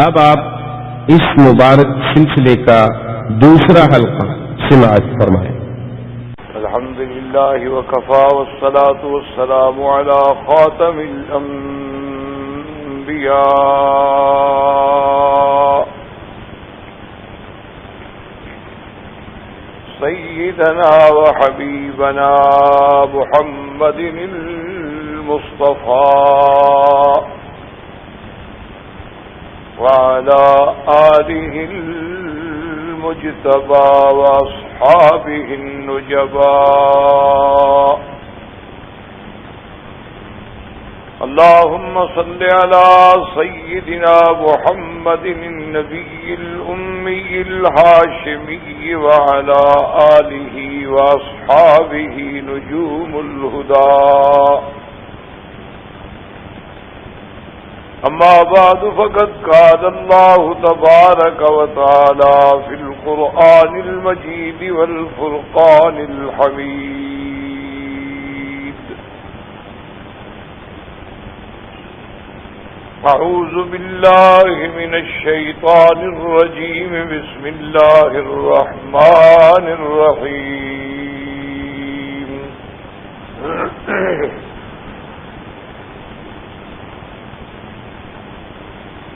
اب آپ اس مبارک سلسلے کا دوسرا حلقہ سماعت فرمائیں۔ الحمد للہ وکفا والصلاة والسلام علی خاتم الانبیاء سیدنا وحبیبنا محمد المصطفى وعلى آله المجتبى وأصحابه النجبى اللهم صل على سيدنا محمد النبي الأمي الهاشمي وعلى آله وأصحابه نجوم الهدى أما بعد فقد قال الله تبارك وتعالى في القرآن المجيد والفرقان الحميد أعوذ بالله من الشيطان الرجيم بسم الله الرحمن الرحيم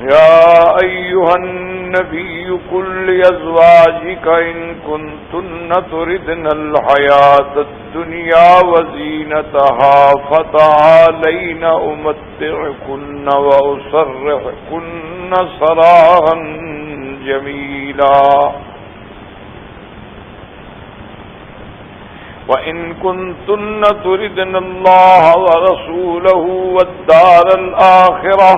يا أيها النبي قل لأزواجك إن كنتن تردن الحياة الدنيا وزينتها فتعالين أمتعكن وأسرحكن سراحا جميلا وإن كنتن تردن الله ورسوله والدار الآخرة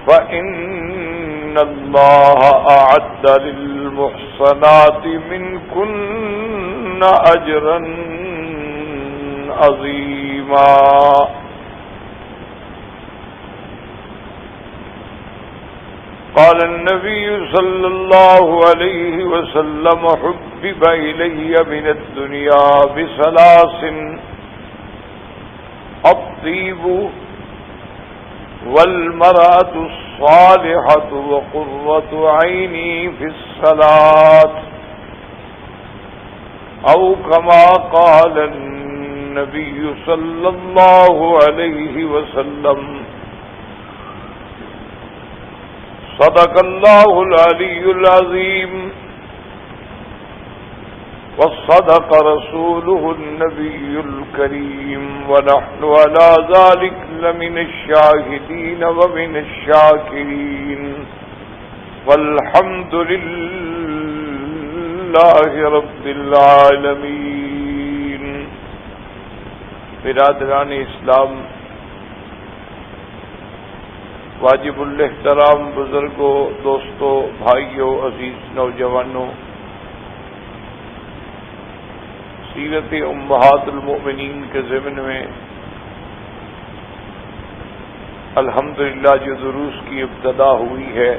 فإن الله أعد للمحصنات منكن أجرا عظيما قال النبي صلى الله عليه وسلم حبب إلي من الدنيا بثلاث الطيب والمرأة الصالحة وقرة عيني في الصلاة أو كما قال النبي صلى الله عليه وسلم صدق الله العلي العظيم وصدق رسوله النبي الكريم ونحن على ذلك لمن الشاهدين ومن الشاكرين والحمد لله رب العالمين۔ برادران اسلام، واجب الاحترام بزرگوں، دوستوں، بھائیوں، عزیز نوجوانوں، سیرت امہات المؤمنین کے ضمن میں الحمدللہ جو دروس کی ابتدا ہوئی ہے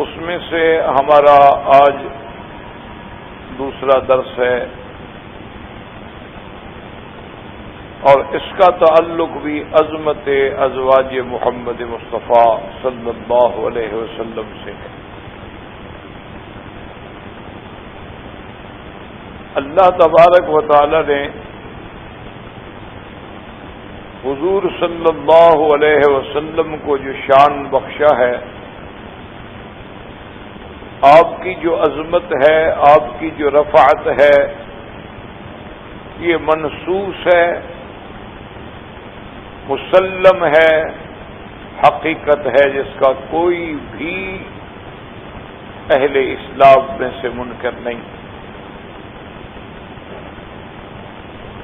اس میں سے ہمارا آج دوسرا درس ہے، اور اس کا تعلق بھی عظمت ازواج محمد مصطفیٰ صلی اللہ علیہ وسلم سے ہے۔ اللہ تبارک و تعالی نے حضور صلی اللہ علیہ وسلم کو جو شان بخشا ہے، آپ کی جو عظمت ہے، آپ کی جو رفعت ہے، یہ منصوص ہے، مسلم ہے، حقیقت ہے، جس کا کوئی بھی اہل اسلام میں سے منکر نہیں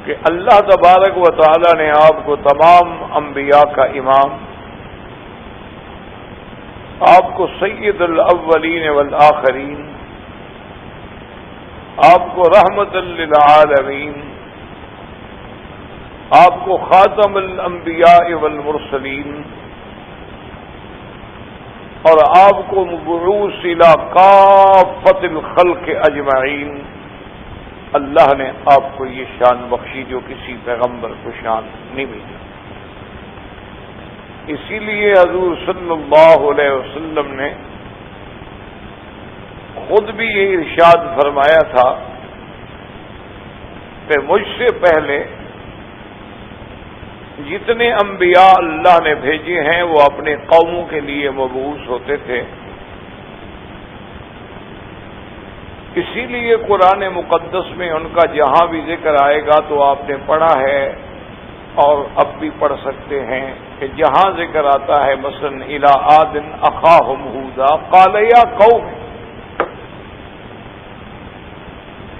کہ اللہ تبارک و تعالی نے آپ کو تمام انبیاء کا امام، آپ کو سید الاولین والآخرین، آپ کو رحمت للعالمین، آپ کو خاتم الانبیاء والمرسلین، اور آپ کو مبعوث الی کافۃ الخلق اجمعین، اللہ نے آپ کو یہ شان بخشی جو کسی پیغمبر کو شان نہیں ملی۔ اسی لیے حضور صلی اللہ علیہ وسلم نے خود بھی یہ ارشاد فرمایا تھا کہ مجھ سے پہلے جتنے انبیاء اللہ نے بھیجے ہیں وہ اپنے قوموں کے لیے مبعوث ہوتے تھے. اسی لیے قرآن مقدس میں ان کا جہاں بھی ذکر آئے گا تو آپ نے پڑھا ہے اور اب بھی پڑھ سکتے ہیں کہ جہاں ذکر آتا ہے مثلا الی عاد اخاہم ھودا قال یا قوم،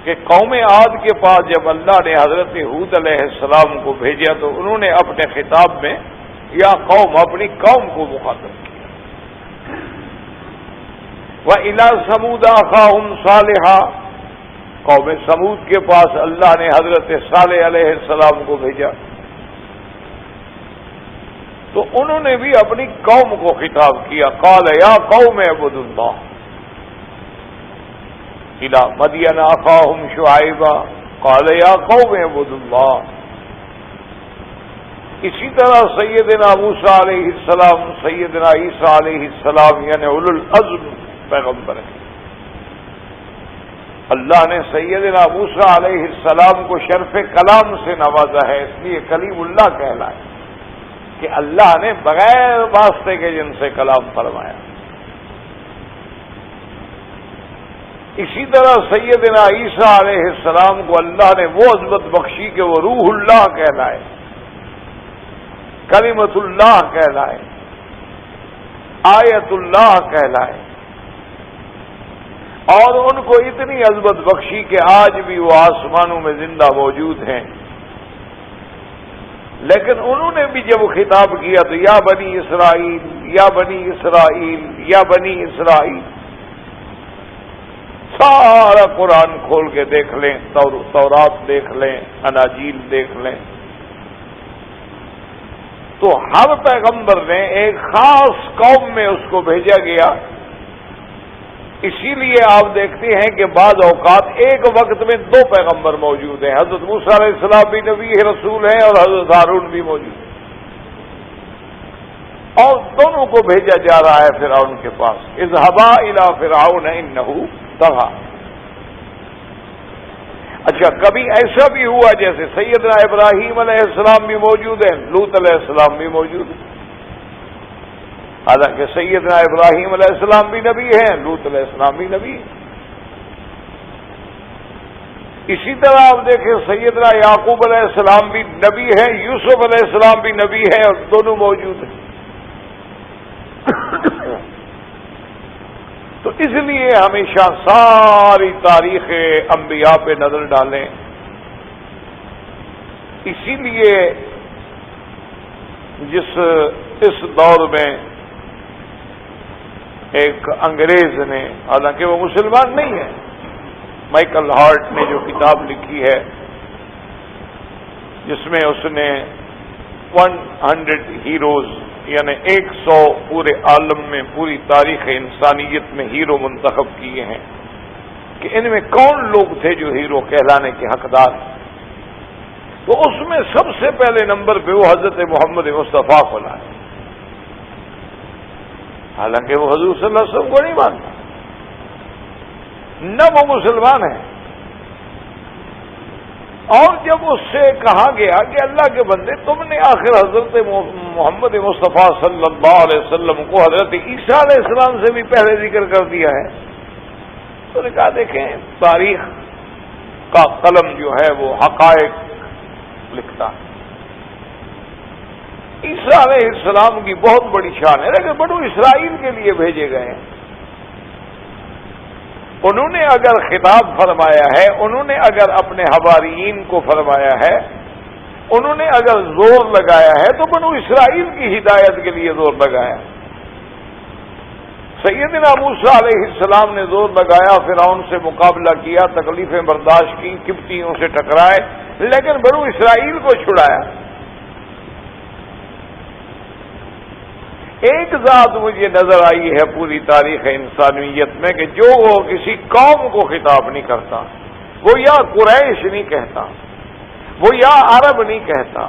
کہ قوم عاد کے پاس جب اللہ نے حضرت ہود علیہ السلام کو بھیجا تو انہوں نے اپنے خطاب میں یا قوم اپنی قوم کو مخاطب کیا. وَإِلَىٰ ثَمُودَ أَخَاهُمْ صَالِحًا، قوم سمود کے پاس اللہ نے حضرت صالح علیہ السلام کو بھیجا تو انہوں نے بھی اپنی قوم کو خطاب کیا. قال یا قوم اعبدوا اللہ. الى مدین اخاہم شعیبا قال یا قوم اعبدوا اللہ. اسی طرح سیدنا موسیٰ علیہ السلام، سیدنا عیسیٰ علیہ السلام یعنی اولو العزم پیغمبر ہیں. اللہ نے سیدنا موسیٰ علیہ السلام کو شرف کلام سے نوازا ہے، اس لیے کلیم اللہ کہلائے کہ اللہ نے بغیر واسطے کے جن سے کلام فرمایا. اسی طرح سیدنا عیسیٰ علیہ السلام کو اللہ نے وہ عظمت بخشی کہ وہ روح اللہ کہلائے، کلمت اللہ کہلائے، آیت اللہ کہلائے، اور ان کو اتنی عظمت بخشی کہ آج بھی وہ آسمانوں میں زندہ موجود ہیں. لیکن انہوں نے بھی جب خطاب کیا تو یا بنی اسرائیل یا بنی اسرائیل یا بنی اسرائیل. سارا قرآن کھول کے دیکھ لیں، تورات دیکھ لیں، اناجیل دیکھ لیں، تو ہر پیغمبر نے ایک خاص قوم میں اس کو بھیجا گیا. اسی لیے آپ دیکھتے ہیں کہ بعض اوقات ایک وقت میں دو پیغمبر موجود ہیں. حضرت موسیٰ علیہ السلام بھی نبی رسول ہیں اور حضرت ہارون بھی موجود ہیں، اور دونوں کو بھیجا جا رہا ہے فرعون کے پاس. اذهبا الى فرعون انه طغى. اچھا، کبھی ایسا بھی ہوا جیسے سیدنا ابراہیم علیہ السلام بھی موجود ہیں، لوط علیہ السلام بھی موجود ہیں. حالانکہ سیدنا ابراہیم علیہ السلام بھی نبی ہیں، لوط علیہ السلام بھی نبی ہیں. اسی طرح آپ دیکھیں سیدنا یعقوب علیہ السلام بھی نبی ہیں، یوسف علیہ السلام بھی نبی ہیں، اور دونوں موجود ہیں. تو اس لیے ہمیشہ ساری تاریخ انبیاء پہ نظر ڈالیں. اسی لیے اس دور میں ایک انگریز نے، حالانکہ وہ مسلمان نہیں ہے، مائیکل ہارٹ نے جو کتاب لکھی ہے جس میں اس نے 100 ہیروز یعنی 100 پورے عالم میں پوری تاریخ انسانیت میں ہیرو منتخب کیے ہیں کہ ان میں کون لوگ تھے جو ہیرو کہلانے کے حقدار ہیں. تو اس میں سب سے پہلے نمبر پہ وہ حضرت محمد مصطفیٰ کو لائے. حالانکہ وہ حضور صلی اللہ علیہ وسلم کو نہیں مانتا، نہ وہ مسلمان ہے. اور جب اس سے کہا گیا کہ اللہ کے بندے تم نے آخر حضرت محمد مصطفیٰ صلی اللہ علیہ وسلم کو حضرت عیسیٰ علیہ السلام سے بھی پہلے ذکر کر دیا ہے، تو نے کہا دیکھیں تاریخ کا قلم جو ہے وہ حقائق لکھتا ہے. عیسیٰ علیہ السلام کی بہت بڑی شان ہے، لیکن بنو اسرائیل کے لیے بھیجے گئے ہیں. انہوں نے اگر خطاب فرمایا ہے، انہوں نے اگر اپنے حواریین کو فرمایا ہے، انہوں نے اگر زور لگایا ہے تو بنو اسرائیل کی ہدایت کے لیے زور لگایا. سیدنا موسیٰ علیہ السلام نے زور لگایا، فرعون سے مقابلہ کیا، تکلیفیں برداشت کی، قبطیوں سے ٹکرائے، لیکن بنو اسرائیل کو چھڑایا. ایک ذات مجھے نظر آئی ہے پوری تاریخ انسانیت میں کہ جو وہ کسی قوم کو خطاب نہیں کرتا، وہ یا قریش نہیں کہتا، وہ یا عرب نہیں کہتا،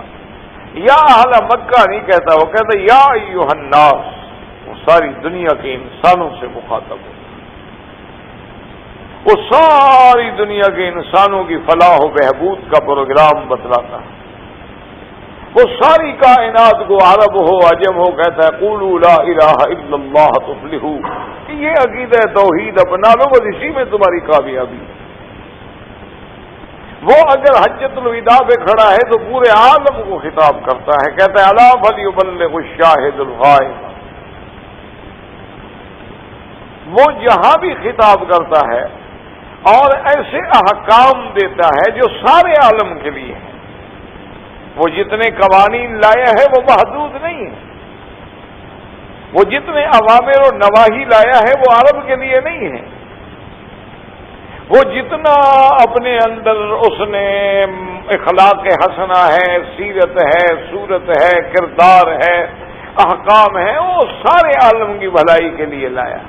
یا اہل مکہ نہیں کہتا، وہ کہتا یا ایھا الناس، وہ ساری دنیا کے انسانوں سے مخاطب ہوتا، وہ ساری دنیا کے انسانوں کی فلاح و بہبود کا پروگرام بتلاتا ہے، وہ ساری کائنات کو عرب ہو عجم ہو کہتا ہے قولوا لا الہ الا اللہ تفلحوا، کہ یہ عقیدہ توحید اپنا لو، بس اسی میں تمہاری کامیابی ہے۔ وہ اگر حجۃ الوداع پہ کھڑا ہے تو پورے عالم کو خطاب کرتا ہے، کہتا ہے الا فلیبلغ الشاہد الغائب۔ وہ جہاں بھی خطاب کرتا ہے اور ایسے احکام دیتا ہے جو سارے عالم کے لیے ہیں، وہ جتنے قوانین لایا ہے وہ محدود نہیں ہے، وہ جتنے اوامر و نواہی لایا ہے وہ عرب کے لیے نہیں ہے، وہ جتنا اپنے اندر اس نے اخلاق حسنہ ہے، سیرت ہے، صورت ہے، کردار ہے، احکام ہے، وہ سارے عالم کی بھلائی کے لیے لایا،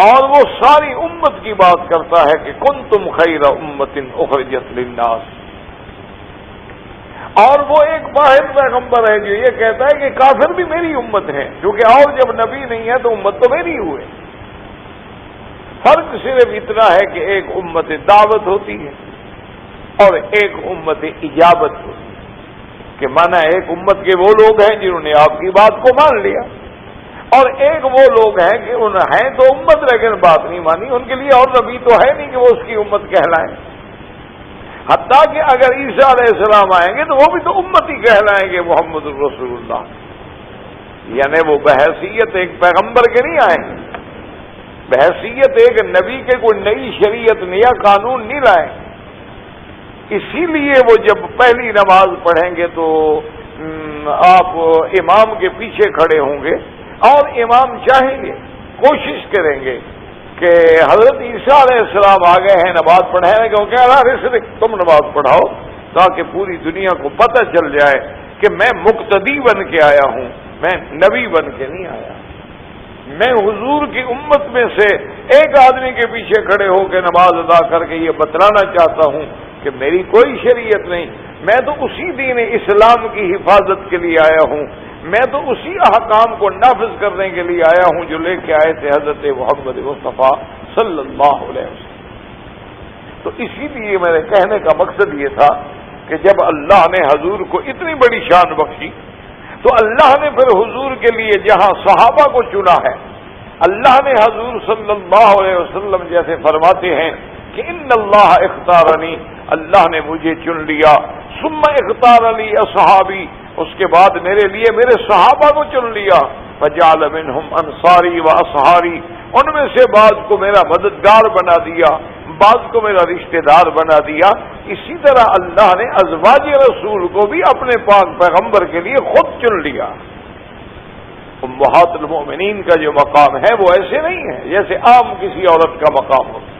اور وہ ساری امت کی بات کرتا ہے کہ کنتم خیر امت اخرجت للناس۔ اور وہ ایک واحد پیغمبر ہے جو یہ کہتا ہے کہ کافر بھی میری امت ہے، کیونکہ اور جب نبی نہیں ہے تو امت تو میری ہوئے۔ فرق صرف اتنا ہے کہ ایک امت دعوت ہوتی ہے اور ایک امت اجابت ہوتی ہے، کہ مانا ایک امت کے وہ لوگ ہیں جنہوں نے آپ کی بات کو مان لیا، اور ایک وہ لوگ ہیں کہ انہیں ہیں تو امت لیکن بات نہیں مانی، ان کے لیے اور نبی تو ہے نہیں کہ وہ اس کی امت کہلائیں، حتیٰ کہ اگر عیسیٰ علیہ السلام آئیں گے تو وہ بھی تو امت ہی کہلائیں گے محمد الرسول اللہ، یعنی وہ بحیثیت ایک پیغمبر کے نہیں آئیں گے، بحیثیت ایک نبی کے کوئی نئی شریعت نیا قانون نہیں لائیں، اسی لیے وہ جب پہلی نماز پڑھیں گے تو آپ امام کے پیچھے کھڑے ہوں گے اور امام چاہیں گے، کوشش کریں گے کہ حضرت عیسیٰ علیہ السلام آ گئے ہیں نماز پڑھانے کے، وہ کہہ رہا تم نماز پڑھاؤ تاکہ پوری دنیا کو پتہ چل جائے کہ میں مقتدی بن کے آیا ہوں، میں نبی بن کے نہیں آیا، میں حضور کی امت میں سے ایک آدمی کے پیچھے کھڑے ہو کے نماز ادا کر کے یہ بتلانا چاہتا ہوں کہ میری کوئی شریعت نہیں، میں تو اسی دین اسلام کی حفاظت کے لیے آیا ہوں، میں تو اسی احکام کو نافذ کرنے کے لیے آیا ہوں جو لے کے آئے تھے حضرت محمد مصطفیٰ صلی اللہ علیہ وسلم۔ تو اسی لیے میرے کہنے کا مقصد یہ تھا کہ جب اللہ نے حضور کو اتنی بڑی شان بخشی تو اللہ نے پھر حضور کے لیے جہاں صحابہ کو چنا ہے، اللہ نے حضور صلی اللہ علیہ وسلم جیسے فرماتے ہیں کہ ان اللہ اختارنی، اللہ نے مجھے چن لیا، ثم اختار لی اصحابی، اس کے بعد میرے لیے میرے صحابہ کو چن لیا، فجعل منہم انصاری و اصحاری، ان میں سے بعض کو میرا مددگار بنا دیا، بعض کو میرا رشتہ دار بنا دیا۔ اسی طرح اللہ نے ازواج رسول کو بھی اپنے پاک پیغمبر کے لیے خود چن لیا۔ امہات المؤمنین کا جو مقام ہے وہ ایسے نہیں ہے جیسے عام کسی عورت کا مقام ہوتا۔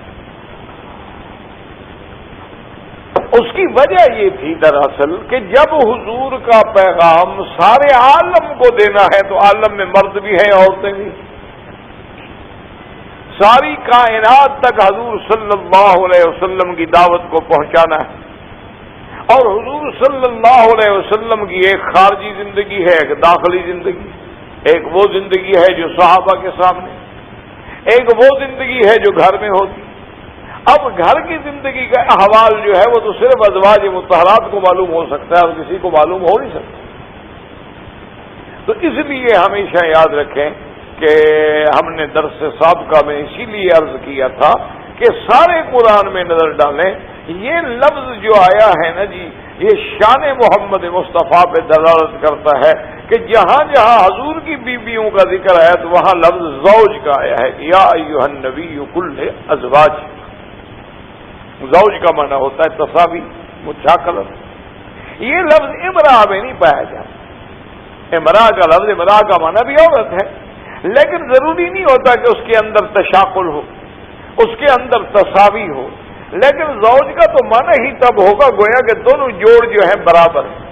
اس کی وجہ یہ تھی دراصل کہ جب حضور کا پیغام سارے عالم کو دینا ہے تو عالم میں مرد بھی ہیں عورتیں بھی، ساری کائنات تک حضور صلی اللہ علیہ وسلم کی دعوت کو پہنچانا ہے، اور حضور صلی اللہ علیہ وسلم کی ایک خارجی زندگی ہے، ایک داخلی زندگی، ایک وہ زندگی ہے جو صحابہ کے سامنے، ایک وہ زندگی ہے جو گھر میں ہوتی۔ اب گھر کی زندگی کا احوال جو ہے وہ تو صرف ازواج مطہرات کو معلوم ہو سکتا ہے اور کسی کو معلوم ہو نہیں سکتا۔ تو اس لیے ہمیشہ یاد رکھیں کہ ہم نے درس سابقہ میں اسی لیے عرض کیا تھا کہ سارے قرآن میں نظر ڈالیں، یہ لفظ جو آیا ہے نا جی، یہ شان محمد مصطفیٰ پہ دلالت کرتا ہے کہ جہاں جہاں حضور کی بیویوں کا ذکر آیا تو وہاں لفظ زوج کا آیا ہے، یا ایھا النبی کل ازواج۔ زوج کا معنی ہوتا ہے تساوی، مشاکلت۔ یہ لفظ امرأہ میں نہیں پایا جاتا، امرأہ کا لفظ امرأہ کا معنی بھی عورت ہے، لیکن ضروری نہیں ہوتا کہ اس کے اندر تشاکل ہو، اس کے اندر تساوی ہو، لیکن زوج کا تو معنی ہی تب ہوگا گویا کہ دونوں جوڑ جو ہیں برابر ہیں۔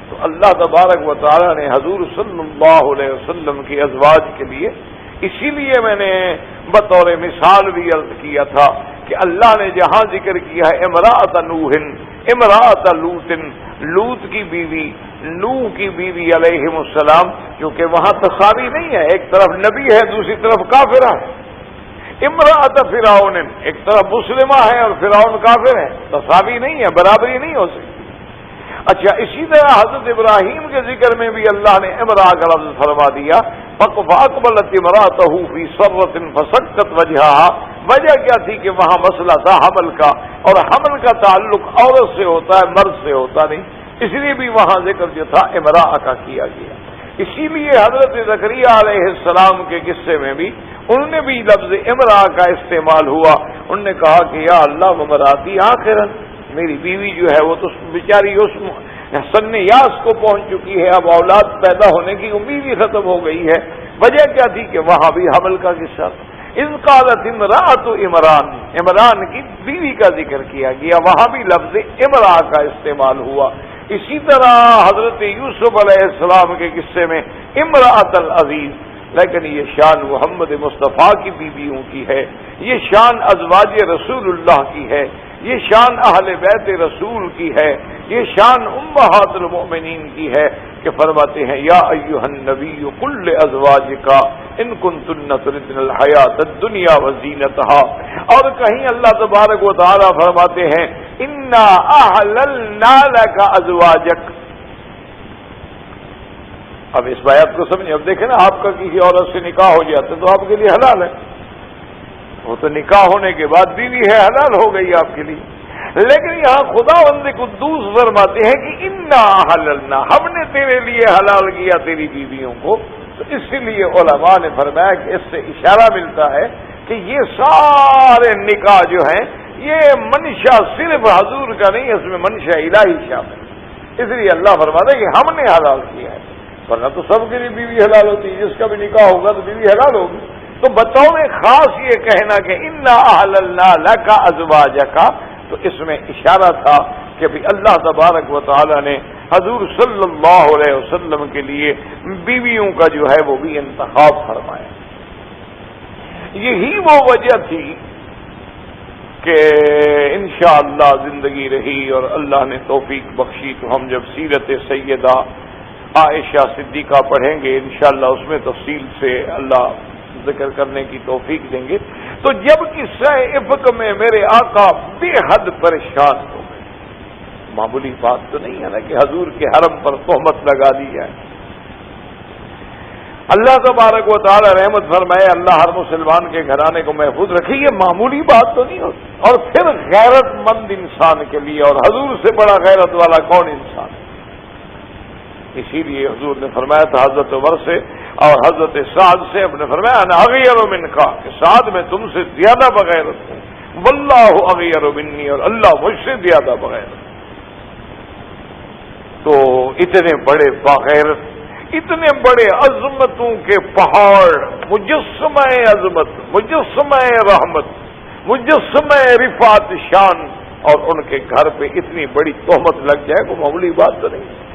تو اللہ تبارک و تعالی نے حضور صلی اللہ علیہ وسلم کی ازواج کے لیے، اسی لیے میں نے بطور مثال بھی عرض کیا تھا کہ اللہ نے جہاں ذکر کیا ہے امرأۃ نوح، امرأۃ لوط، لوط کی بیوی، نوح کی بیوی علیہم السلام، کیونکہ وہاں تساوی نہیں ہے، ایک طرف نبی ہے دوسری طرف کافرہ ہے۔ امرأۃ فرعون، ایک طرف مسلمہ ہے اور فرعون کافر ہے، تساوی نہیں ہے، برابری نہیں ہو سکتی۔ اچھا، اسی طرح حضرت ابراہیم کے ذکر میں بھی اللہ نے امرأہ کا لفظ فرما دیا، فَأَقْبَلَتِ امرأتُهُ فِي صَرَّةٍ فَسَكَّتْ وَجْهَهَا، وجہ کیا تھی کہ وہاں مسئلہ تھا حمل کا، اور حمل کا تعلق عورت سے ہوتا ہے، مرد سے ہوتا نہیں، اس لیے بھی وہاں ذکر جو تھا امرأہ کا کیا گیا۔ اسی لیے حضرت زکریا علیہ السلام کے قصے میں بھی انہوں نے بھی لفظ امرأہ کا استعمال ہوا، انہوں نے کہا کہ یا اللہ ومراتی آخرن، میری بیوی جو ہے وہ تو بیچاری اس سن یاس کو پہنچ چکی ہے، اب اولاد پیدا ہونے کی امید ہی ختم ہو گئی ہے۔ وجہ کیا تھی کہ وہاں بھی حمل کا قصہ تھا۔ اذ قالت امرأۃ عمران، عمران کی بیوی کا ذکر کیا گیا، وہاں بھی لفظ امرأہ کا استعمال ہوا۔ اسی طرح حضرت یوسف علیہ السلام کے قصے میں امرأۃ العزیز، لیکن یہ شان محمد مصطفیٰ کی بیویوں کی ہے، یہ شان ازواج رسول اللہ کی ہے، یہ شان اہل بیت رسول کی ہے، یہ شان امہات المؤمنین کی ہے کہ فرماتے ہیں یا ایھا النبی قل لازواجک ان کنتن تردن الحیات الدنیا وزینتها، اور کہیں اللہ تبارک و تعالی فرماتے ہیں انا احللنا لک ازواجک۔ اب اس بات کو سمجھیں، اب دیکھیں نا، آپ کا کسی عورت سے نکاح ہو جاتا ہے تو آپ کے لیے حلال ہے، وہ تو نکاح ہونے کے بعد بیوی ہے، حلال ہو گئی آپ کے لیے، لیکن یہاں خداوند قدوس فرماتے ہیں کہ انا احللنا، ہم نے تیرے لیے حلال کیا تیری بیویوں کو۔ تو اسی لیے علماء نے فرمایا کہ اس سے اشارہ ملتا ہے کہ یہ سارے نکاح جو ہیں یہ منشا صرف حضور کا نہیں، اس میں منشا الہی شامل، اس لیے اللہ فرماتا ہے کہ ہم نے حلال کیا ہے، ورنہ تو سب کے لیے بیوی حلال ہوتی ہے، جس کا بھی نکاح ہوگا تو بیوی حلال ہوگی۔ تو بطور خاص یہ کہنا کہ انا احللنا لک ازواجک، تو اس میں اشارہ تھا کہ بھی اللہ تبارک و تعالی نے حضور صلی اللہ علیہ وسلم کے لیے بیویوں کا جو ہے وہ بھی انتخاب فرمایا۔ یہی وہ وجہ تھی کہ انشاءاللہ زندگی رہی اور اللہ نے توفیق بخشی تو ہم جب سیرت سیدہ عائشہ صدیقہ پڑھیں گے انشاءاللہ اس میں تفصیل سے اللہ ذکر کرنے کی توفیق دیں گے۔ تو جب قصہ افک میں میرے آقا بے حد پریشان ہو گئے، معمولی بات تو نہیں ہے نا کہ حضور کے حرم پر تہمت لگا دی جائے، اللہ تبارک و تعالی رحمت فرمائے، اللہ ہر مسلمان کے گھرانے کو محفوظ رکھے، یہ معمولی بات تو نہیں ہوتی، اور پھر غیرت مند انسان کے لیے، اور حضور سے بڑا غیرت والا کون انسان ہے؟ اسی لیے حضور نے فرمایا تھا حضرت عمر سے اور حضرت سعد سے، اپنے فرمایا انا اغیر منک، کہ سعد میں تم سے زیادہ بغیرت ہوں، واللہ اغیر منی، اور اللہ مجھ سے زیادہ بغیرت۔ تو اتنے بڑے بغیرت، اتنے بڑے عظمتوں کے پہاڑ، مجسمہ عظمت، مجسمہ رحمت، مجسمہ رفعت شان، اور ان کے گھر پہ اتنی بڑی تہمت لگ جائے کوئی معمولی بات تو نہیں۔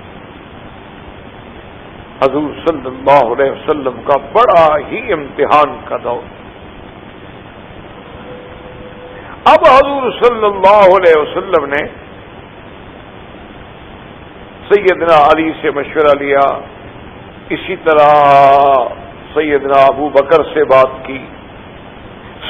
حضور صلی اللہ علیہ وسلم کا بڑا ہی امتحان کا دور۔ اب حضور صلی اللہ علیہ وسلم نے سیدنا علی سے مشورہ لیا، اسی طرح سیدنا ابو بکر سے بات کی،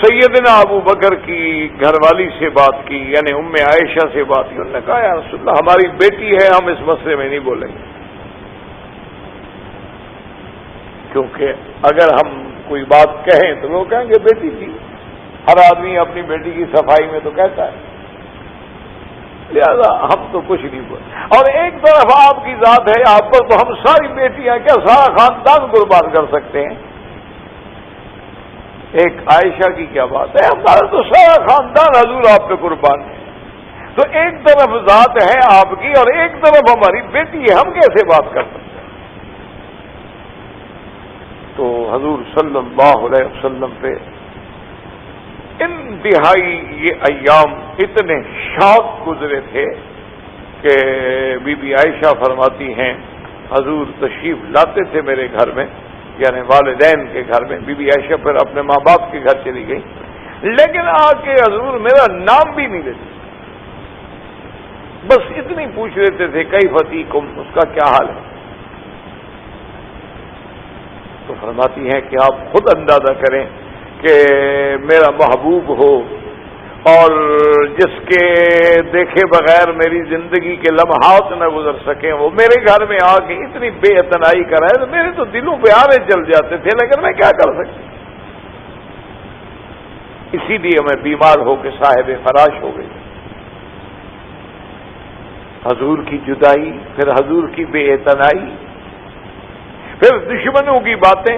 سیدنا ابو بکر کی گھر والی سے بات کی، یعنی ام عائشہ سے بات کی۔ انہوں نے کہا یا رسول اللہ ہماری بیٹی ہے، ہم اس مسئلے میں نہیں بولیں گے، کیونکہ اگر ہم کوئی بات کہیں تو وہ کہیں گے بیٹی تھی، ہر آدمی اپنی بیٹی کی صفائی میں تو کہتا ہے، لہذا ہم تو کچھ نہیں بولے۔ اور ایک طرف آپ کی ذات ہے، آپ پر تو ہم ساری بیٹیاں کیا سارا خاندان قربان کر سکتے ہیں، ایک عائشہ کی کیا بات ہے، ہمارا تو سارا خاندان حضور آپ پہ قربان ہے۔ تو ایک طرف ذات ہے آپ کی اور ایک طرف ہماری بیٹی ہے، ہم کیسے بات کر سکتے ہیں؟ تو حضور صلی اللہ علیہ وسلم پہ انتہائی یہ ایام اتنے شاق گزرے تھے کہ بی بی عائشہ فرماتی ہیں حضور تشریف لاتے تھے میرے گھر میں، یعنی والدین کے گھر میں، بی بی عائشہ پھر اپنے ماں باپ کے گھر چلی گئی، لیکن آ کے حضور میرا نام بھی نہیں لیتے، بس اتنی پوچھ لیتے تھے کئی فتیکم، اس کا کیا حال ہے؟ تو فرماتی ہیں کہ آپ خود اندازہ کریں کہ میرا محبوب ہو اور جس کے دیکھے بغیر میری زندگی کے لمحات نہ گزر سکیں، وہ میرے گھر میں آ کے اتنی بے اعتنائی کرائے تو میرے تو دلوں پہ آرے چل جاتے تھے، لیکن میں کیا کر سکتی؟ اسی لیے میں بیمار ہو کے صاحب فراش ہو گئی۔ حضور کی جدائی، پھر حضور کی بے اعتنائی، پھر دشمنوں کی باتیں۔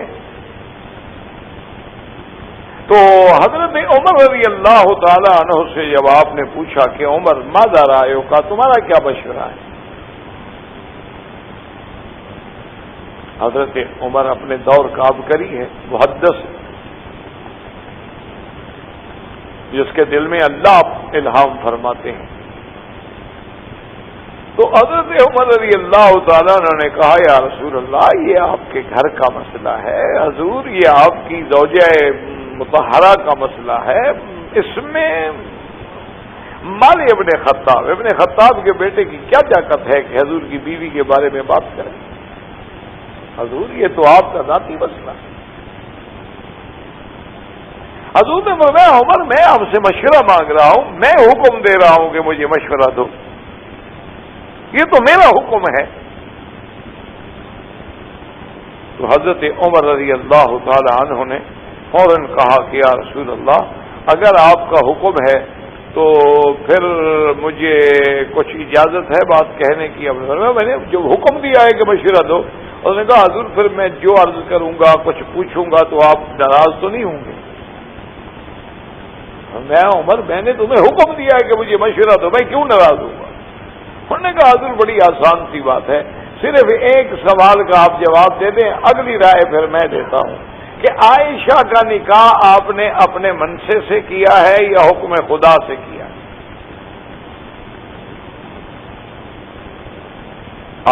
تو حضرت عمر رضی اللہ تعالی عنہ سے جب آپ نے پوچھا کہ عمر ماذا رائے کا، تمہارا کیا مشورہ ہے؟ حضرت عمر اپنے دور کا عبقری ہے، محدث، جس کے دل میں اللہ الہام فرماتے ہیں۔ تو حضرت عمر رضی اللہ تعالیٰ نے کہا یا رسول اللہ، یہ آپ کے گھر کا مسئلہ ہے، حضور یہ آپ کی زوجہ مطہرہ کا مسئلہ ہے، اس میں مال ابن خطاب کے بیٹے کی کیا طاقت ہے کہ حضور کی بیوی کے بارے میں بات کریں؟ حضور یہ تو آپ کا ذاتی مسئلہ ہے۔ حضور نے فرمایا عمر میں آپ سے مشورہ مانگ رہا ہوں، میں حکم دے رہا ہوں کہ مجھے مشورہ دو، یہ تو میرا حکم ہے۔ تو حضرت عمر رضی اللہ تعالی عنہ نے فوراً کہا کہ یا رسول اللہ اگر آپ کا حکم ہے تو پھر مجھے کچھ اجازت ہے بات کہنے کی۔ میں نے جو حکم دیا ہے کہ مشورہ دو، اس نے کہا حضور پھر میں جو عرض کروں گا کچھ پوچھوں گا تو آپ ناراض تو نہیں ہوں گے؟ میں عمر میں نے تمہیں حکم دیا ہے کہ مجھے مشورہ دو، میں کیوں ناراض ہوں گا؟ انہوں نے کہا حضور بڑی آسان سی بات ہے، صرف ایک سوال کا آپ جواب دے دیں، اگلی رائے پھر میں دیتا ہوں کہ عائشہ کا نکاح آپ نے اپنے منشے سے کیا ہے یا حکم خدا سے کیا؟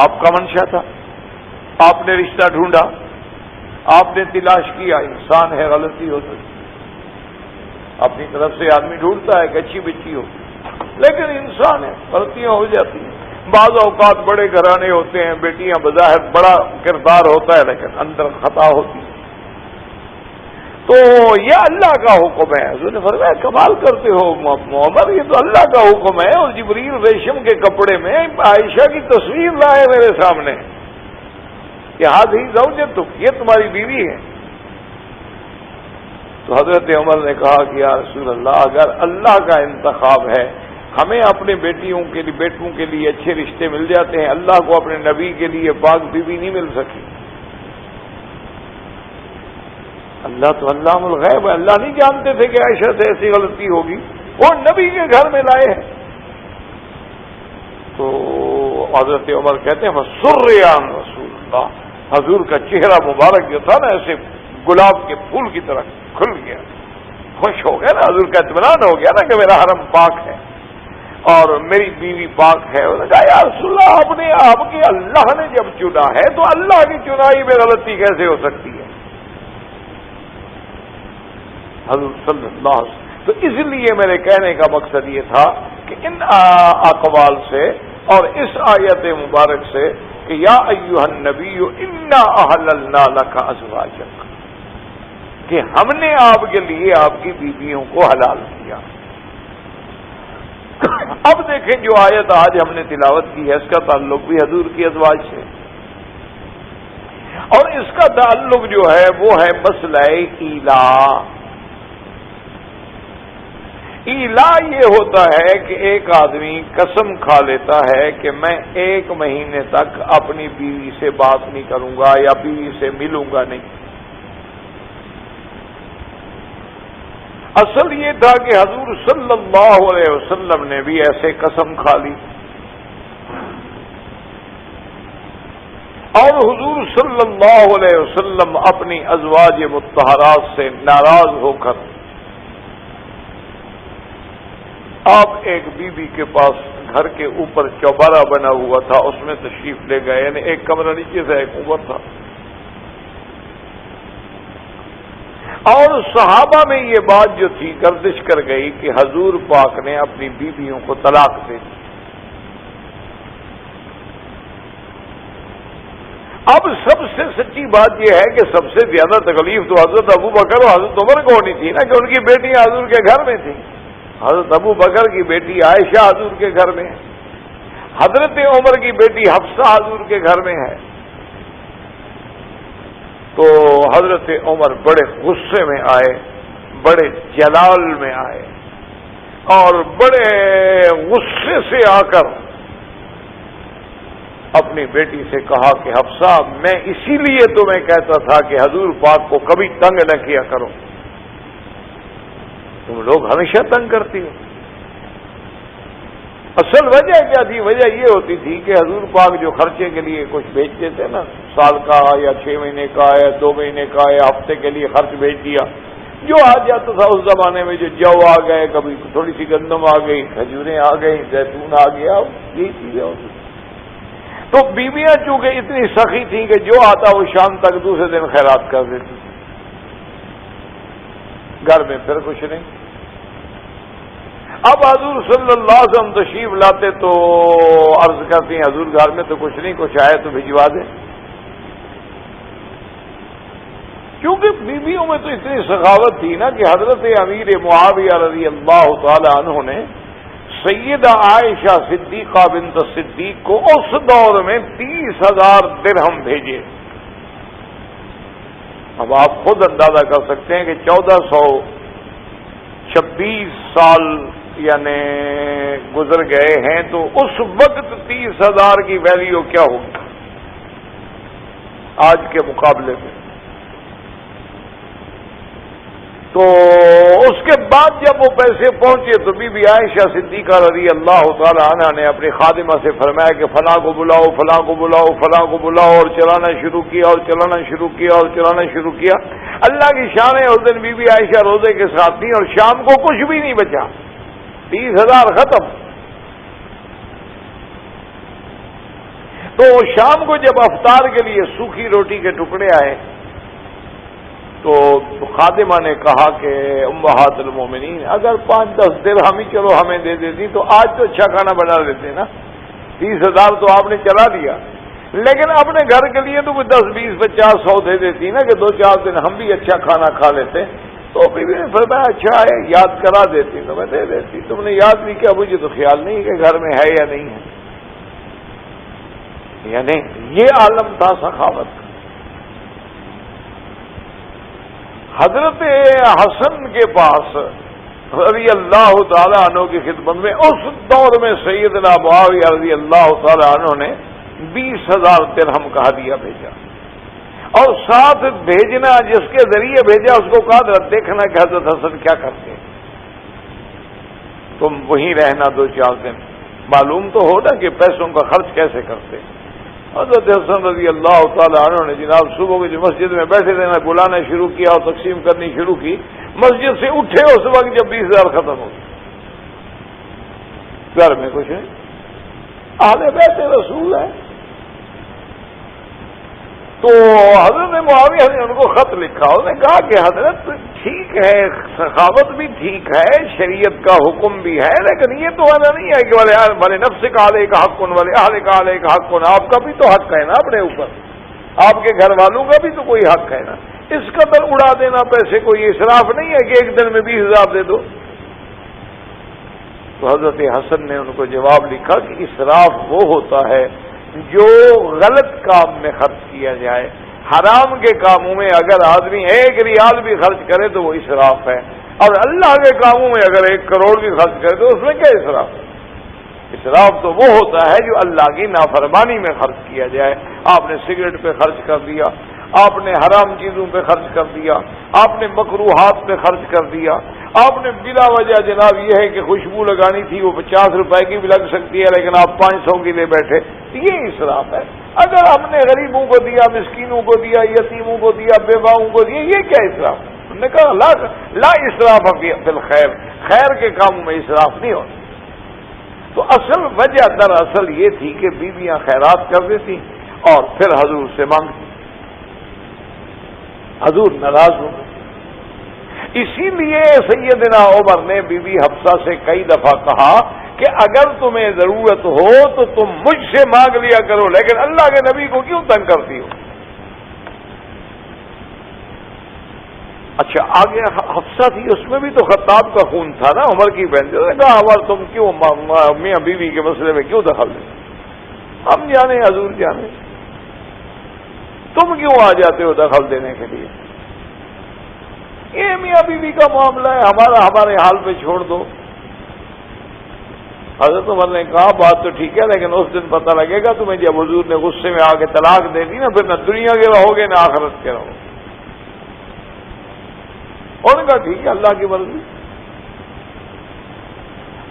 آپ کا منشا تھا، آپ نے رشتہ ڈھونڈا، آپ نے تلاش کیا، انسان ہے غلطی ہو سکتی، اپنی طرف سے آدمی ڈھونڈتا ہے کہ اچھی بچی ہو، لیکن انسان ہے، غلطیاں ہو جاتی ہیں۔ بعض اوقات بڑے گھرانے ہوتے ہیں، بیٹیاں بظاہر بڑا کردار ہوتا ہے لیکن اندر خطا ہوتی ہے، تو یہ اللہ کا حکم ہے۔ حضور نے فرمایا کمال کرتے ہو عمر، یہ تو اللہ کا حکم ہے، اور جبریل ریشم کے کپڑے میں عائشہ کی تصویر لائے میرے سامنے کہ ہذہ زوجتک، یہ تمہاری بیوی ہے۔ تو حضرت عمر نے کہا کہ یا رسول اللہ اگر اللہ کا انتخاب ہے، ہمیں اپنے بیٹوں کے لیے اچھے رشتے مل جاتے ہیں، اللہ کو اپنے نبی کے لیے پاک بیوی نہیں مل سکی۔ اللہ تو علام الغیب ہے، اللہ نہیں جانتے تھے کہ عائشہ سے ایسی غلطی ہوگی، وہ نبی کے گھر میں لائے ہیں۔ تو حضرت عمر کہتے ہیں فسرّان رسول اللہ، حضور کا چہرہ مبارک جو تھا نا ایسے گلاب کے پھول کی طرح کھل گیا، خوش ہو گیا نا، حضور کا اطمینان ہو گیا نا کہ میرا حرم پاک ہے اور میری بیوی پاک ہے۔ انہوں نے کہا یا رسول اللہ آپ کے اللہ نے جب چنا ہے تو اللہ کی چنائی میں غلطی کیسے ہو سکتی ہے؟ حضور صلی اللہ علیہ وسلم۔ تو اس لیے میرے کہنے کا مقصد یہ تھا کہ ان اقوال سے اور اس آیت مبارک سے کہ یا ایھا النبی انا احللنا لک ازواجک، کہ ہم نے آپ کے لیے آپ کی بیویوں کو حلال کیا۔ اب دیکھیں جو آیت آج ہم نے تلاوت کی ہے اس کا تعلق بھی حضور کی ازواج سے، اور اس کا تعلق جو ہے وہ ہے مسئلہ ایلا۔ ایلا یہ ہوتا ہے کہ ایک آدمی قسم کھا لیتا ہے کہ میں 1 مہینے تک اپنی بیوی سے بات نہیں کروں گا یا بیوی سے ملوں گا نہیں۔ اصل یہ تھا کہ حضور صلی اللہ علیہ وسلم نے بھی ایسے قسم کھا لی، اور حضور صلی اللہ علیہ وسلم اپنی ازواج مطہرات سے ناراض ہو کر آپ ایک بیوی کے پاس گھر کے اوپر چوبارہ بنا ہوا تھا، اس میں تشریف لے گئے، یعنی ایک کمرہ نیچے سے ایک اوپر تھا، اور صحابہ میں یہ بات جو تھی گردش کر گئی کہ حضور پاک نے اپنی بیویوں کو طلاق دے دی۔ اب سب سے سچی بات یہ ہے کہ سب سے زیادہ تکلیف تو حضرت ابو بکر اور حضرت عمر کو ہونی تھی نا، کہ ان کی بیٹی حضور کے گھر میں تھی۔ حضرت ابو بکر کی بیٹی عائشہ حضور کے گھر میں ہے، حضرت عمر کی بیٹی حفصہ حضور کے گھر میں ہے۔ تو حضرت عمر بڑے غصے میں آئے، بڑے جلال میں آئے، اور بڑے غصے سے آ کر اپنی بیٹی سے کہا کہ حفصہ، میں اسی لیے تمہیں کہتا تھا کہ حضور پاک کو کبھی تنگ نہ کیا کرو، تم لوگ ہمیشہ تنگ کرتی ہو۔ اصل وجہ کیا تھی؟ وجہ یہ ہوتی تھی کہ حضور پاک جو خرچے کے لیے کچھ بھیجتے تھے نا، سال کا یا 6 مہینے کا یا 2 مہینے کا یا ہفتے کے لیے خرچ بھیج دیا، جو آ جاتا تھا اس زمانے میں، جو جو آ گئے، کبھی تھوڑی سی گندم آ گئی، کھجوریں آ گئی، زیتون آ گیا، یہی چیزیں ہوتی۔ تو بیویاں چونکہ اتنی سخی تھیں کہ جو آتا وہ شام تک دوسرے دن خیرات کر دیتی، گھر میں پھر کچھ نہیں۔ اب حضور صلی اللہ علیہ وسلم تشریف لاتے تو عرض کرتی ہیں حضور گھر میں تو کچھ نہیں، کچھ آئے تو بھجوا دیں، کیونکہ بیویوں میں تو اتنی سخاوت تھی نا کہ حضرت امیر معاویہ رضی اللہ تعالی عنہ نے سیدہ عائشہ صدیقہ بنت صدیق کو اس دور میں 30,000 درہم بھیجے۔ اب آپ خود اندازہ کر سکتے ہیں کہ 1426 سال یعنی گزر گئے ہیں، تو اس وقت 30,000 کی ویلیو کیا ہوگی آج کے مقابلے میں۔ تو اس کے بعد جب وہ پیسے پہنچے تو بی بی عائشہ صدیقہ رضی اللہ تعالی عنہ نے اپنی خادمہ سے فرمایا کہ فلاں کو بلاؤ، فلاں کو بلاؤ، فلاں کو بلاؤ، اور چلانا شروع کیا اور چلانا شروع کیا اور چلانا شروع کیا۔ اللہ کی شان ہے، اس دن بی بی عائشہ روزے کے ساتھ تھی اور شام کو کچھ بھی نہیں بچا، 30,000 ختم۔ تو شام کو جب افطار کے لیے سوکھی روٹی کے ٹکڑے آئے تو خادمہ نے کہا کہ امہات المومنین، اگر 5-10 درہم ہی چلو ہمیں دے دیتی تو آج تو اچھا کھانا بنا دیتے نا، 30,000 تو آپ نے چلا دیا، لیکن اپنے گھر کے لیے تو کوئی 10, 20, 50, 100 دے دیتی نا کہ 2-4 دن ہم بھی اچھا کھانا کھا لیتے۔ تو بیوی نے فرمایا اچھا ہے، یاد کرا دیتی تو میں دے دیتی، تم نے یاد نہیں کیا، مجھے تو خیال نہیں کہ گھر میں ہے یا نہیں ہے۔ یعنی یہ عالم تھا سخاوت۔ حضرت حسن کے پاس رضی اللہ تعالی عنہ کی خدمت میں اس دور میں سیدنا معاویہ رضی اللہ تعالی عنہ نے 20,000 درہم کا ہدیہ بھیجا، اور ساتھ بھیجنا جس کے ذریعے بھیجا اس کو کہا دیکھنا کہ حضرت حسن کیا کرتے، تم وہیں رہنا 2-4 دن، معلوم تو ہو نا کہ پیسوں کا خرچ کیسے کرتے۔ حضرت حسن رضی اللہ تعالی عنہ نے جناب صبح کو جو مسجد میں بیٹھے تھے بلانا شروع کیا اور تقسیم کرنی شروع کی، مسجد سے اٹھے اس وقت جب 20,000 ختم ہو گئے، گھر میں کچھ نہیں، اہل بیت رسول ہے۔ تو حضرت معاویہ نے ان کو خط لکھا، انہوں نے کہا کہ حضرت ٹھیک ہے، سخاوت بھی ٹھیک ہے، شریعت کا حکم بھی ہے، لیکن یہ تو ایسا نہیں ہے کہ والے نفس کا علیہ حق والے اہل کا علیہ حق، آپ کا بھی تو حق ہے نا اپنے اوپر، آپ کے گھر والوں کا بھی تو کوئی حق ہے نا، اس قدر اڑا دینا پیسے کو یہ اسراف نہیں ہے کہ ایک دن میں 20,000 دے دو۔ تو حضرت حسن نے ان کو جواب لکھا کہ اسراف وہ ہوتا ہے جو غلط کام میں خرچ کیا جائے، حرام کے کاموں میں اگر آدمی 1 ریال بھی خرچ کرے تو وہ اسراف ہے، اور اللہ کے کاموں میں اگر 1 کروڑ بھی خرچ کرے تو اس میں کیا اسراف ہے؟ اسراف تو وہ ہوتا ہے جو اللہ کی نافرمانی میں خرچ کیا جائے۔ آپ نے سگریٹ پہ خرچ کر دیا، آپ نے حرام چیزوں پہ خرچ کر دیا، آپ نے مکروہات پہ خرچ کر دیا، آپ نے بلا وجہ جناب یہ ہے کہ خوشبو لگانی تھی وہ 50 روپے کی بھی لگ سکتی ہے لیکن آپ 500 کی لے بیٹھے، یہ اسراف ہے۔ اگر آپ نے غریبوں کو دیا، مسکینوں کو دیا، یتیموں کو دیا، بیواؤں کو دیا، یہ کیا اسراف ہے؟ انہوں نے کہا لا اسراف فی الخیر، خیر کے کاموں میں اسراف نہیں ہوتا۔ تو اصل وجہ دراصل یہ تھی کہ بیویاں خیرات کر دیتی اور پھر حضور سے مانگتی، حضور ناراض ہو گئے۔ اسی لیے سیدنا عمر نے بی بی حفصہ سے کئی دفعہ کہا کہ اگر تمہیں ضرورت ہو تو تم مجھ سے مانگ لیا کرو، لیکن اللہ کے نبی کو کیوں تنگ کرتی ہو؟ اچھا آگے حفصہ تھی، اس میں بھی تو خطاب کا خون تھا نا، عمر کی بہن، نے کہا عمر تم کیوں میاں بیوی کے مسئلے میں کیوں دخل دیں؟ ہم جانے حضور جانے، تم کیوں آ جاتے ہو دخل دینے کے لیے؟ یہ میاں بیوی کا معاملہ ہے، ہمارے حال پہ چھوڑ دو۔ حضرت عمر نے کہا بات تو ٹھیک ہے، لیکن اس دن پتہ لگے گا تمہیں جب حضور نے غصے میں آ کے طلاق دے دی نا، پھر نہ دنیا کے رہو گے نہ آخرت کے رہو۔ انہوں نے کہا ٹھیک ہے اللہ کی مرضی۔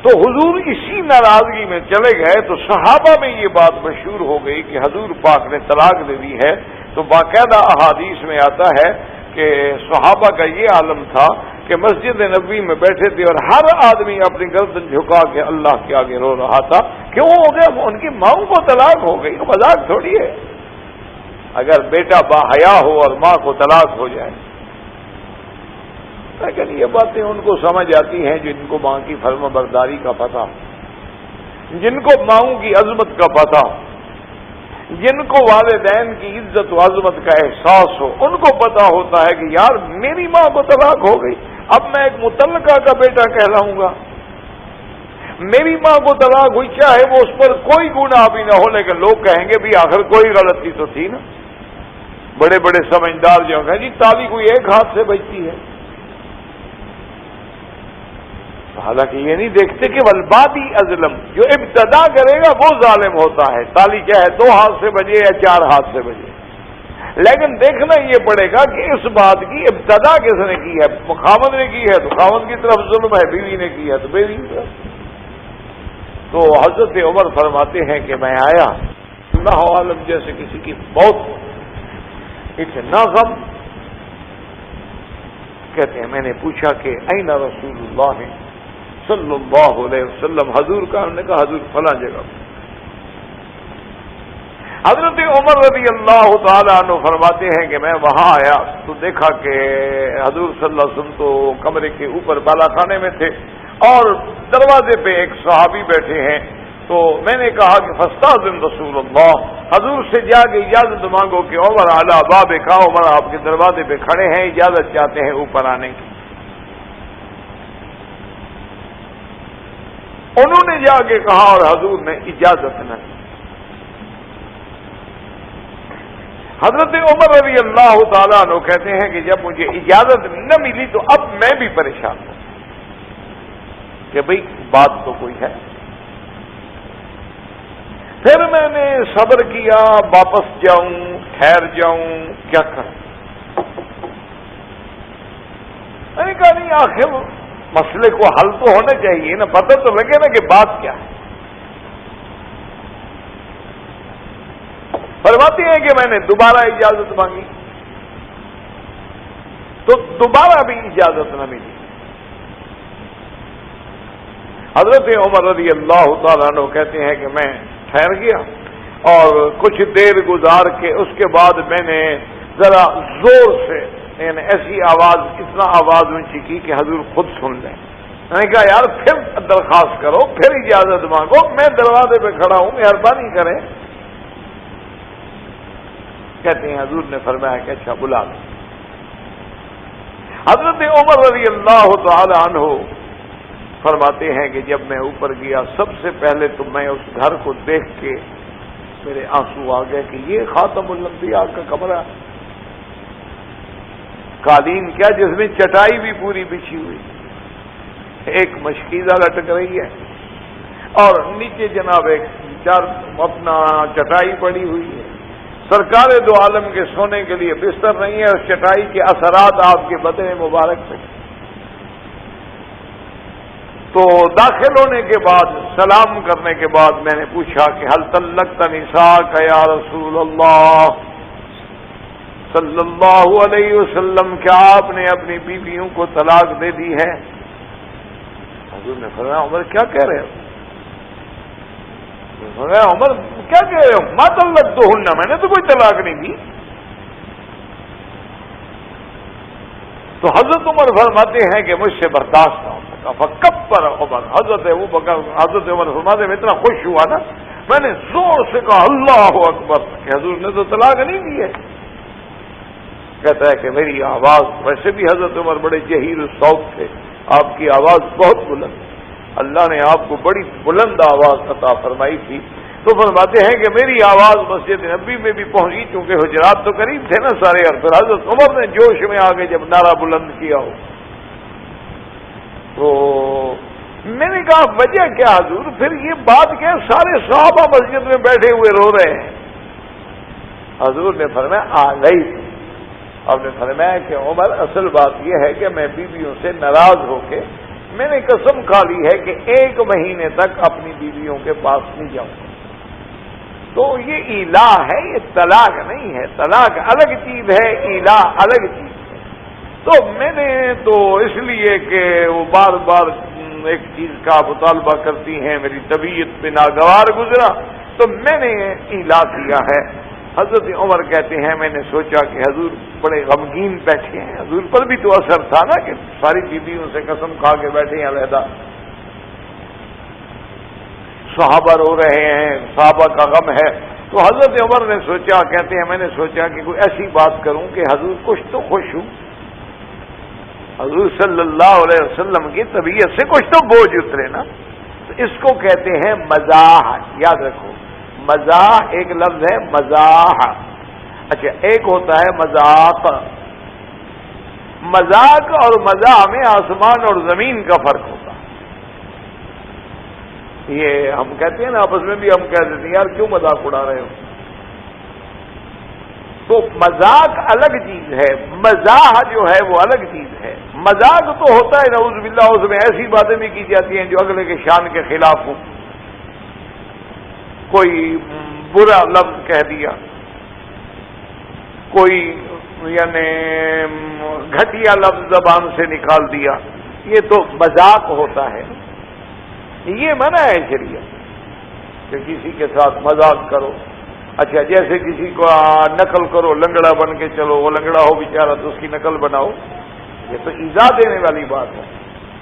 تو حضور اسی ناراضگی میں چلے گئے تو صحابہ میں یہ بات مشہور ہو گئی کہ حضور پاک نے طلاق دے دی ہے۔ تو باقاعدہ احادیث میں آتا ہے کہ صحابہ کا یہ عالم تھا کہ مسجد نبوی میں بیٹھے تھے اور ہر آدمی اپنی گردن جھکا کے اللہ کے آگے رو رہا تھا۔ کیوں ہو گیا؟ ان کی ماؤں کو طلاق ہو گئی، مذاق تھوڑی ہے اگر بیٹا باحیا ہو اور ماں کو طلاق ہو جائے۔ لیکن یہ باتیں ان کو سمجھ آتی ہیں جن کو ماں کی فرما برداری کا پتہ، جن کو ماؤں کی عظمت کا پتہ، جن کو والدین کی عزت و عظمت کا احساس ہو، ان کو پتا ہوتا ہے کہ یار میری ماں کو طلاق ہو گئی، اب میں ایک متعلقہ کا بیٹا کہلاؤں گا۔ میری ماں کو طلاق ہوئی، چاہے وہ اس پر کوئی گناہ بھی نہ ہو، لیکن لوگ کہیں گے بھی آخر کوئی غلطی تو تھی نا۔ بڑے بڑے سمجھدار جو ہیں جی تالی کوئی ایک ہاتھ سے بجتی ہے، حالانکہ یہ نہیں دیکھتے کہ والبادی ازلم، جو ابتدا کرے گا وہ ظالم ہوتا ہے، تالی چاہے 2 ہاتھ سے بجے یا 4 ہاتھ سے بجے، لیکن دیکھنا یہ پڑے گا کہ اس بات کی ابتدا کس نے کی ہے۔ خاوند نے کی ہے تو خاوند کی طرف ظلم ہے، بیوی نے کی ہے تو بیوی کی طرف۔ تو حضرت عمر فرماتے ہیں کہ میں آیا، اللہ عالم جیسے کسی کی موت ہو، اتنا غم۔ کہتے ہیں میں نے پوچھا کہ این رسول اللہ صلی اللہ علیہ وسلم، حضور کا؟ ہم نے کہا حضور فلاں جگہ۔ حضرت عمر رضی اللہ تعالی عنہ فرماتے ہیں کہ میں وہاں آیا تو دیکھا کہ حضور صلی اللہ علیہ وسلم تو کمرے کے اوپر بالا خانے میں تھے اور دروازے پہ ایک صحابی بیٹھے ہیں۔ تو میں نے کہا کہ فاستاذن رسول اللہ، حضور سے جا کے اجازت مانگو کہ عمر علی بابک، عمر آپ کے دروازے پہ کھڑے ہیں، اجازت چاہتے ہیں اوپر آنے کی۔ انہوں نے جا کے کہا اور حضور نے اجازت نہ دی۔ حضرت عمر رضی اللہ تعالیٰ عنہ کہتے ہیں کہ جب مجھے اجازت نہ ملی تو اب میں بھی پریشان ہوں کہ بھئی بات تو کوئی ہے۔ پھر میں نے صبر کیا، واپس جاؤں ٹھہر جاؤں کیا کروں؟ میں نے کہا نہیں، آخر مسئلے کو حل تو ہونا چاہیے نا، پتہ تو لگے نا کہ بات کیا ہے۔ فرماتے ہیں کہ میں نے دوبارہ اجازت مانگی تو دوبارہ بھی اجازت نہ ملی۔ حضرت عمر رضی اللہ تعالیٰ عنہ کہتے ہیں کہ میں ٹھہر گیا اور کچھ دیر گزار کے اس کے بعد میں نے ذرا زور سے یعنی ایسی آواز، اتنا آواز اونچی کی کہ حضور خود سن لیں۔ میں نے کہا یار پھر درخواست کرو، پھر اجازت مانگو، میں دروازے پہ کھڑا ہوں، مہربانی کریں۔ کہتے ہیں حضور نے فرمایا کہ اچھا بلا لیں۔ حضرت عمر رضی اللہ تعالی عنہ فرماتے ہیں کہ جب میں اوپر گیا سب سے پہلے تو میں اس گھر کو دیکھ کے میرے آنسو آ گئے کہ یہ خاتم الانبیاء کا کمرہ، قالین کیا جس میں چٹائی بھی پوری بچھی ہوئی، ایک مشکیزہ لٹک رہی ہے اور نیچے جناب ایک اپنا چٹائی پڑی ہوئی ہے۔ سرکار دو عالم کے سونے کے لیے بستر نہیں ہے، اس چٹائی کے اثرات آپ کے بدن مبارک پہ۔ تو داخل ہونے کے بعد سلام کرنے کے بعد میں نے پوچھا کہ حل طلقت نساءک یا رسول اللہ صلی اللہ علیہ وسلم، کیا آپ نے اپنی بیویوں کو طلاق دے دی ہے؟ حضور نے فرمایا عمر کیا کہہ رہے ہو؟ عمر کیا کہہ رہے ہو؟ ما طلقتہن، میں نے تو کوئی طلاق نہیں دی۔ تو حضرت عمر فرماتے ہیں کہ مجھ سے برداشت نہ ہوتا، کا فکبر عمر، حضرت عمر فرماتے میں اتنا خوش ہوا نا، میں نے زور سے کہا اللہ اکبر، کہ حضور نے تو طلاق نہیں دی ہے۔ کہتا ہے کہ میری آواز، ویسے بھی حضرت عمر بڑے جہیر الصوت تھے، آپ کی آواز بہت بلند، اللہ نے آپ کو بڑی بلند آواز عطا فرمائی تھی، تو فرماتے ہیں کہ میری آواز مسجد نبی میں بھی پہنچی، چونکہ حجرات تو قریب تھے نا سارے، اور پھر حضرت عمر نے جوش میں آگے جب نعرہ بلند کیا ہو، تو میں نے کہا وجہ کیا حضور؟ پھر یہ بات کیا سارے صحابہ مسجد میں بیٹھے ہوئے رو رہے ہیں؟ حضور نے فرمایا آ گئی، اور نے فرمایا کہ عمر اصل بات یہ ہے کہ میں بیویوں سے ناراض ہو کے میں نے قسم کھا لی ہے کہ 1 مہینے تک اپنی بیویوں کے پاس نہیں جاؤں گا۔ تو یہ ایلا ہے، یہ طلاق نہیں ہے، طلاق الگ چیز ہے، ایلا الگ چیز ہے۔ تو میں نے تو اس لیے کہ وہ بار بار ایک چیز کا مطالبہ کرتی ہیں، میری طبیعت پہ ناگوار گزرا تو میں نے ایلا کیا ہے۔ حضرت عمر کہتے ہیں میں نے سوچا کہ حضور بڑے غمگین بیٹھے ہیں، حضور پر بھی تو اثر تھا نا کہ ساری بیویوں سے قسم کھا کے بیٹھے ہیں علیحدہ، صحابہ رو رہے ہیں، صحابہ کا غم ہے، تو حضرت عمر نے سوچا، کہتے ہیں میں نے سوچا کہ کوئی ایسی بات کروں کہ حضور کچھ تو خوش ہوں، حضور صلی اللہ علیہ وسلم کی طبیعت سے کچھ تو بوجھ اترے نا۔ تو اس کو کہتے ہیں مزاح، یاد رکھو، مزاح ایک لفظ ہے مزاح، اچھا ایک ہوتا ہے مذاق، مذاق اور مزاح میں آسمان اور زمین کا فرق ہوتا ہے۔ یہ ہم کہتے ہیں نا آپس میں بھی، ہم کہہ دیتے ہیں یار کیوں مذاق اڑا رہے ہو، تو مذاق الگ چیز ہے، مزاح جو ہے وہ الگ چیز ہے۔ مذاق تو ہوتا ہے نعوذ باللہ، اس میں ایسی باتیں بھی کی جاتی ہیں جو اگلے کے شان کے خلاف ہوں، کوئی برا لفظ کہہ دیا، کوئی یعنی گھٹیا لفظ زبان سے نکال دیا، یہ تو مذاق ہوتا ہے، یہ منع ہے شریعت کہ کسی کے ساتھ مذاق کرو۔ اچھا جیسے کسی کو نقل کرو، لنگڑا بن کے چلو، وہ لنگڑا ہو بیچارہ تو اس کی نقل بناؤ، یہ تو ایذا دینے والی بات ہے۔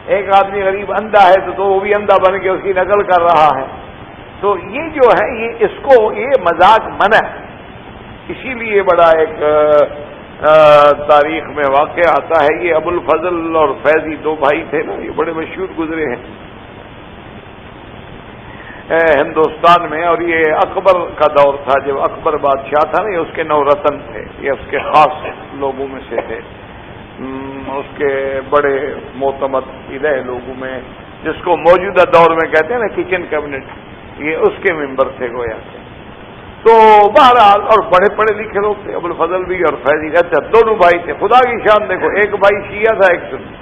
ایک آدمی غریب اندھا ہے تو وہ بھی اندھا بن کے اس کی نقل کر رہا ہے، تو یہ جو ہے یہ اس کو یہ مذاق منع ہے۔ اسی لیے بڑا ایک تاریخ میں واقعہ آتا ہے، یہ ابو الفضل اور فیضی 2 بھائی تھے نا، یہ بڑے مشہور گزرے ہیں ہندوستان میں، اور یہ اکبر کا دور تھا، جب اکبر بادشاہ تھا نا، یہ اس کے 9 رتن تھے، یہ اس کے خاص لوگوں میں سے تھے، اس کے بڑے معتمد الہ لوگوں میں، جس کو موجودہ دور میں کہتے ہیں نا کچن کیبنٹ، یہ اس کے ممبر تھے گویا سے۔ تو بہرحال اور بڑے پڑھے لکھے لوگ تھے، ابو الفضل بھی اور فیضی، اچھا 2 بھائی تھے، خدا کی شان دیکھو، ایک بھائی شیعہ تھا ایک سنی،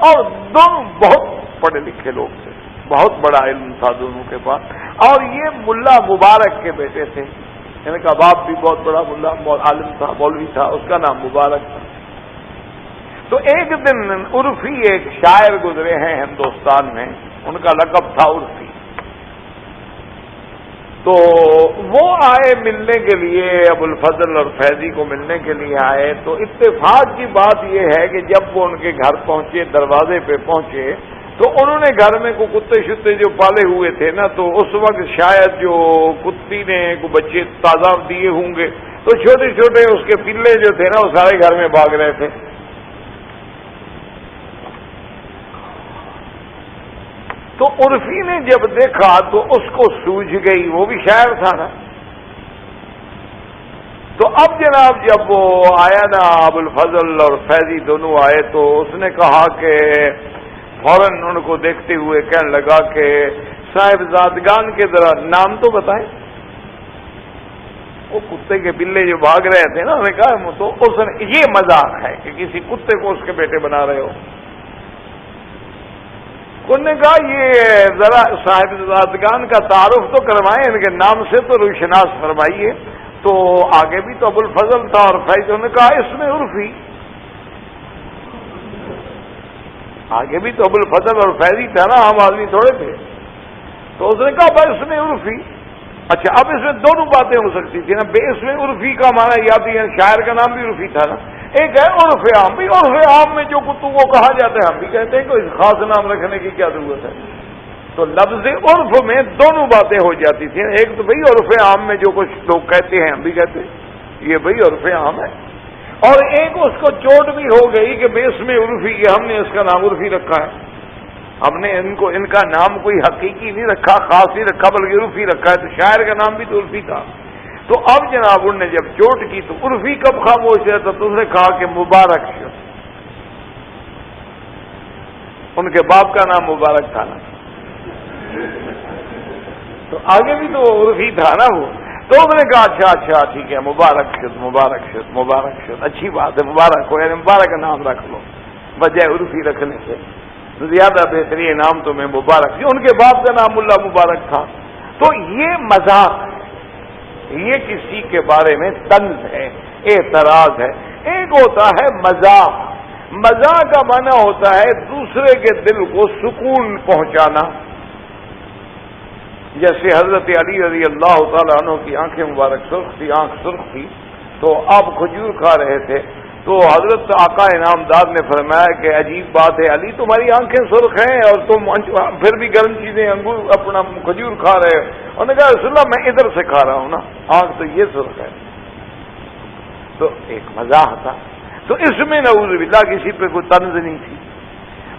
اور دونوں بہت پڑھے لکھے لوگ تھے، بہت بڑا علم تھا دونوں کے پاس، اور یہ ملا مبارک کے بیٹے تھے، ان کا باپ بھی بہت بڑا ملا عالم تھا، مولوی تھا، اس کا نام مبارک تھا۔ تو ایک دن عرفی ایک شاعر گزرے ہیں ہندوستان میں، ان کا لقب تھا عرفی، تو وہ آئے ملنے کے لیے، ابو الفضل اور فیضی کو ملنے کے لیے آئے، تو اتفاق کی بات یہ ہے کہ جب وہ ان کے گھر پہنچے، دروازے پہ پہنچے، تو انہوں نے گھر میں کوئی کتے شتے جو پالے ہوئے تھے نا، تو اس وقت شاید جو کتی نے کو بچے تازہ دیے ہوں گے، تو چھوٹے چھوٹے اس کے پلے جو تھے نا وہ سارے گھر میں بھاگ رہے تھے۔ تو عرفی نے جب دیکھا تو اس کو سوجھ گئی، وہ بھی شاعر تھا نا، تو اب جناب جب وہ آیا نا ابو الفضل اور فیضی دونوں آئے، تو اس نے کہا کہ فوراً ان کو دیکھتے ہوئے کہنے لگا کہ صاحب زادگان کے ذرا نام تو بتائیں۔ وہ کتے کے بلے جو بھاگ رہے تھے نا، انہوں نے کہا تو اس نے یہ مذاق ہے کہ کسی کتے کو اس کے بیٹے بنا رہے ہو۔ انہوں نے کہا یہ ذرا صاحب زادگان کا تعارف تو کروائیں، ان کے نام سے تو روشناس فرمائیے۔ تو آگے بھی تو ابو الفضل تھا اور فیض، انہوں نے کہا اس میں عرفی، آگے بھی تو ابو الفضل اور فیضی تھا نا، عام آدمی تھوڑے تھے۔ تو اس نے کہا بھائی اس میں عرفی، اچھا اب اس میں دونوں باتیں ہو سکتی تھی نا، بے اس میں عرفی کا معنی یا بھی شاعر کا نام بھی عرفی تھا نا، ایک ہے عرف عام. بھی عرف عام میں جو کتوں کو کہا جاتا ہے ہم بھی کہتے ہیں کہ اس خاص نام رکھنے کی کیا ضرورت ہے. تو لفظ عرف میں دونوں باتیں ہو جاتی تھیں. ایک تو بھئی عرف عام میں جو کچھ لوگ کہتے ہیں ہم بھی کہتے ہیں یہ بھئی عرف عام ہے. اور ایک اس کو چوٹ بھی ہو گئی کہ بیس میں عرفی کہ ہم نے اس کا نام عرفی رکھا ہے. ہم نے ان کا نام کوئی حقیقی نہیں رکھا, خاص نہیں رکھا, بلکہ عرفی رکھا ہے. تو شاعر کا نام بھی تو عرفی تھا. تو اب جناب ان نے جب چوٹ کی تو عرفی کب خاموش رہتا تو اس نے کہا کہ مبارک شو. ان کے باپ کا نام مبارک تھا نا, تو آگے بھی تو عرفی تھا نا وہ. تو انہوں نے کہا اچھا ٹھیک ہے, مبارک شد, اچھی بات ہے, مبارک ہو, یعنی مبارک کا نام رکھ لو بجائے عرفی رکھنے سے. زیادہ بہترین نام تو میں مبارک. ان کے باپ کا نام ملا مبارک تھا. تو یہ مذاق, یہ کسی کے بارے میں طنز ہے, اعتراض ہے. ایک ہوتا ہے مذاق. مذاق کا معنی ہوتا ہے دوسرے کے دل کو سکون پہنچانا. جیسے حضرت علی رضی اللہ تعالیٰ عنہ کی آنکھیں مبارک سرخ تھی, آنکھ سرخ تھی, تو آپ کھجور کھا رہے تھے. تو حضرت آقا انعامدار نے فرمایا کہ عجیب بات ہے علی, تمہاری آنکھیں سرخ ہیں اور تم پھر بھی گرم چیزیں انگور اپنا کھجور کھا رہے ہو. انہوں نے کہا رسول اللہ میں ادھر سے کھا رہا ہوں نا, آنکھ تو یہ سرخ ہے. تو ایک مزاح تھا. تو اس میں نعوذ باللہ کسی پہ کوئی طنز نہیں تھی.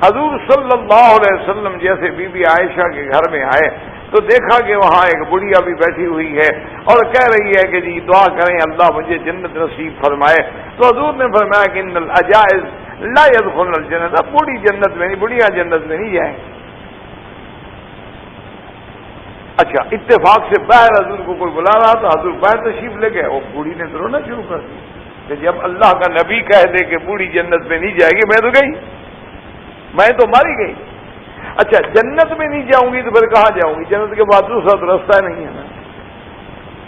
حضور صلی اللہ علیہ وسلم جیسے بی بی عائشہ کے گھر میں آئے تو دیکھا کہ وہاں ایک بڑھیا بھی بیٹھی ہوئی ہے اور کہہ رہی ہے کہ جی دعا کریں اللہ مجھے جنت نصیب فرمائے. تو حضور نے فرمایا کہ ان العجائز لا يدخلن الجنت, اب بوڑھی جنت میں نہیں, بڑھیا جنت میں نہیں جائیں. اچھا, اتفاق سے باہر حضور کو کوئی بلا رہا تھا, حضور باہر تشریف لے گئے. وہ بوڑھی نے تو رونا شروع کر دی کہ جب اللہ کا نبی کہہ دے کہ بوڑھی جنت میں نہیں جائے گی, میں تو گئی, میں تو ماری گئی. اچھا, جنت میں نہیں جاؤں گی تو پھر کہاں جاؤں گی؟ جنت کے بعد دوسرا تو رستہ نہیں ہے نا,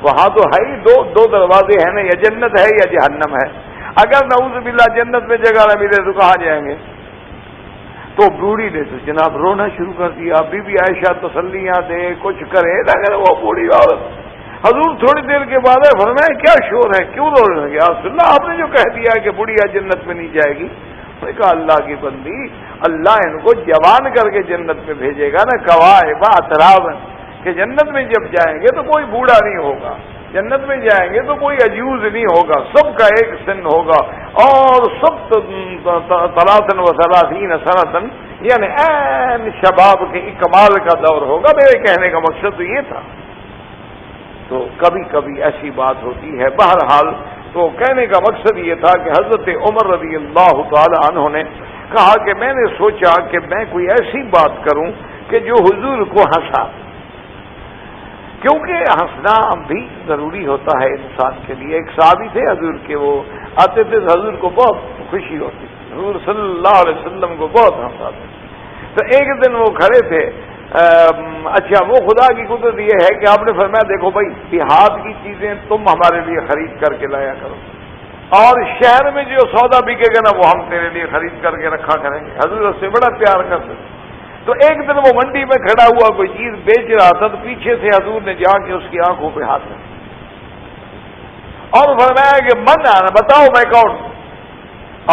وہاں تو ہے ہی دو دروازے ہیں نا, یا جنت ہے یا جہنم ہے. اگر نعوذ باللہ جنت میں جگہ نہ ملے تو کہاں جائیں گے؟ تو بوڑھی نے تو جناب رونا شروع کر دیا. بی بی عائشہ تسلیاں دے, کچھ کرے, اگر وہ بوڑھی عورت. حضور تھوڑی دیر کے بعد فرمایا کیا شور ہے, کیوں رو رہے ہیں؟ یا رسول اللہ آپ نے جو کہہ دیا کہ بڑھیا جنت میں نہیں جائے گی. میں کہا اللہ کی بندی, اللہ ان کو جوان کر کے جنت میں بھیجے گا نا, قواعب اترابا, کہ جنت میں جب جائیں گے تو کوئی بوڑھا نہیں ہوگا, جنت میں جائیں گے تو کوئی عجوز نہیں ہوگا, سب کا ایک سن ہوگا, اور سب ثلاثن و ثلاثین سنۃ, یعنی عین شباب کے کمال کا دور ہوگا. میرے کہنے کا مقصد تو یہ تھا. تو کبھی کبھی ایسی بات ہوتی ہے. بہرحال تو کہنے کا مقصد یہ تھا کہ حضرت عمر رضی اللہ تعالی عنہ نے کہا کہ میں نے سوچا کہ میں کوئی ایسی بات کروں کہ جو حضور کو ہنسا, کیونکہ ہنسنا بھی ضروری ہوتا ہے انسان کے لیے. ایک صحابی تھے حضور کے, وہ آتے تھے حضور کو بہت خوشی ہوتی, حضور صلی اللہ علیہ وسلم کو بہت ہنساتے. تو ایک دن وہ کھڑے تھے, اچھا وہ خدا کی قدرت یہ ہے کہ آپ نے فرمایا دیکھو بھائی دیہات کی چیزیں تم ہمارے لیے خرید کر کے لایا کرو, اور شہر میں جو سودا بکے گا نا وہ ہم تیرے لیے خرید کر کے رکھا کریں گے. حضور اس سے بڑا پیار کرتے. تو ایک دن وہ منڈی میں کھڑا ہوا کوئی چیز بیچ رہا تھا, تو پیچھے سے حضور نے جا کے اس کی آنکھوں پہ ہاتھ رکھا اور فرمایا کہ من آنا, بتاؤ میں کون.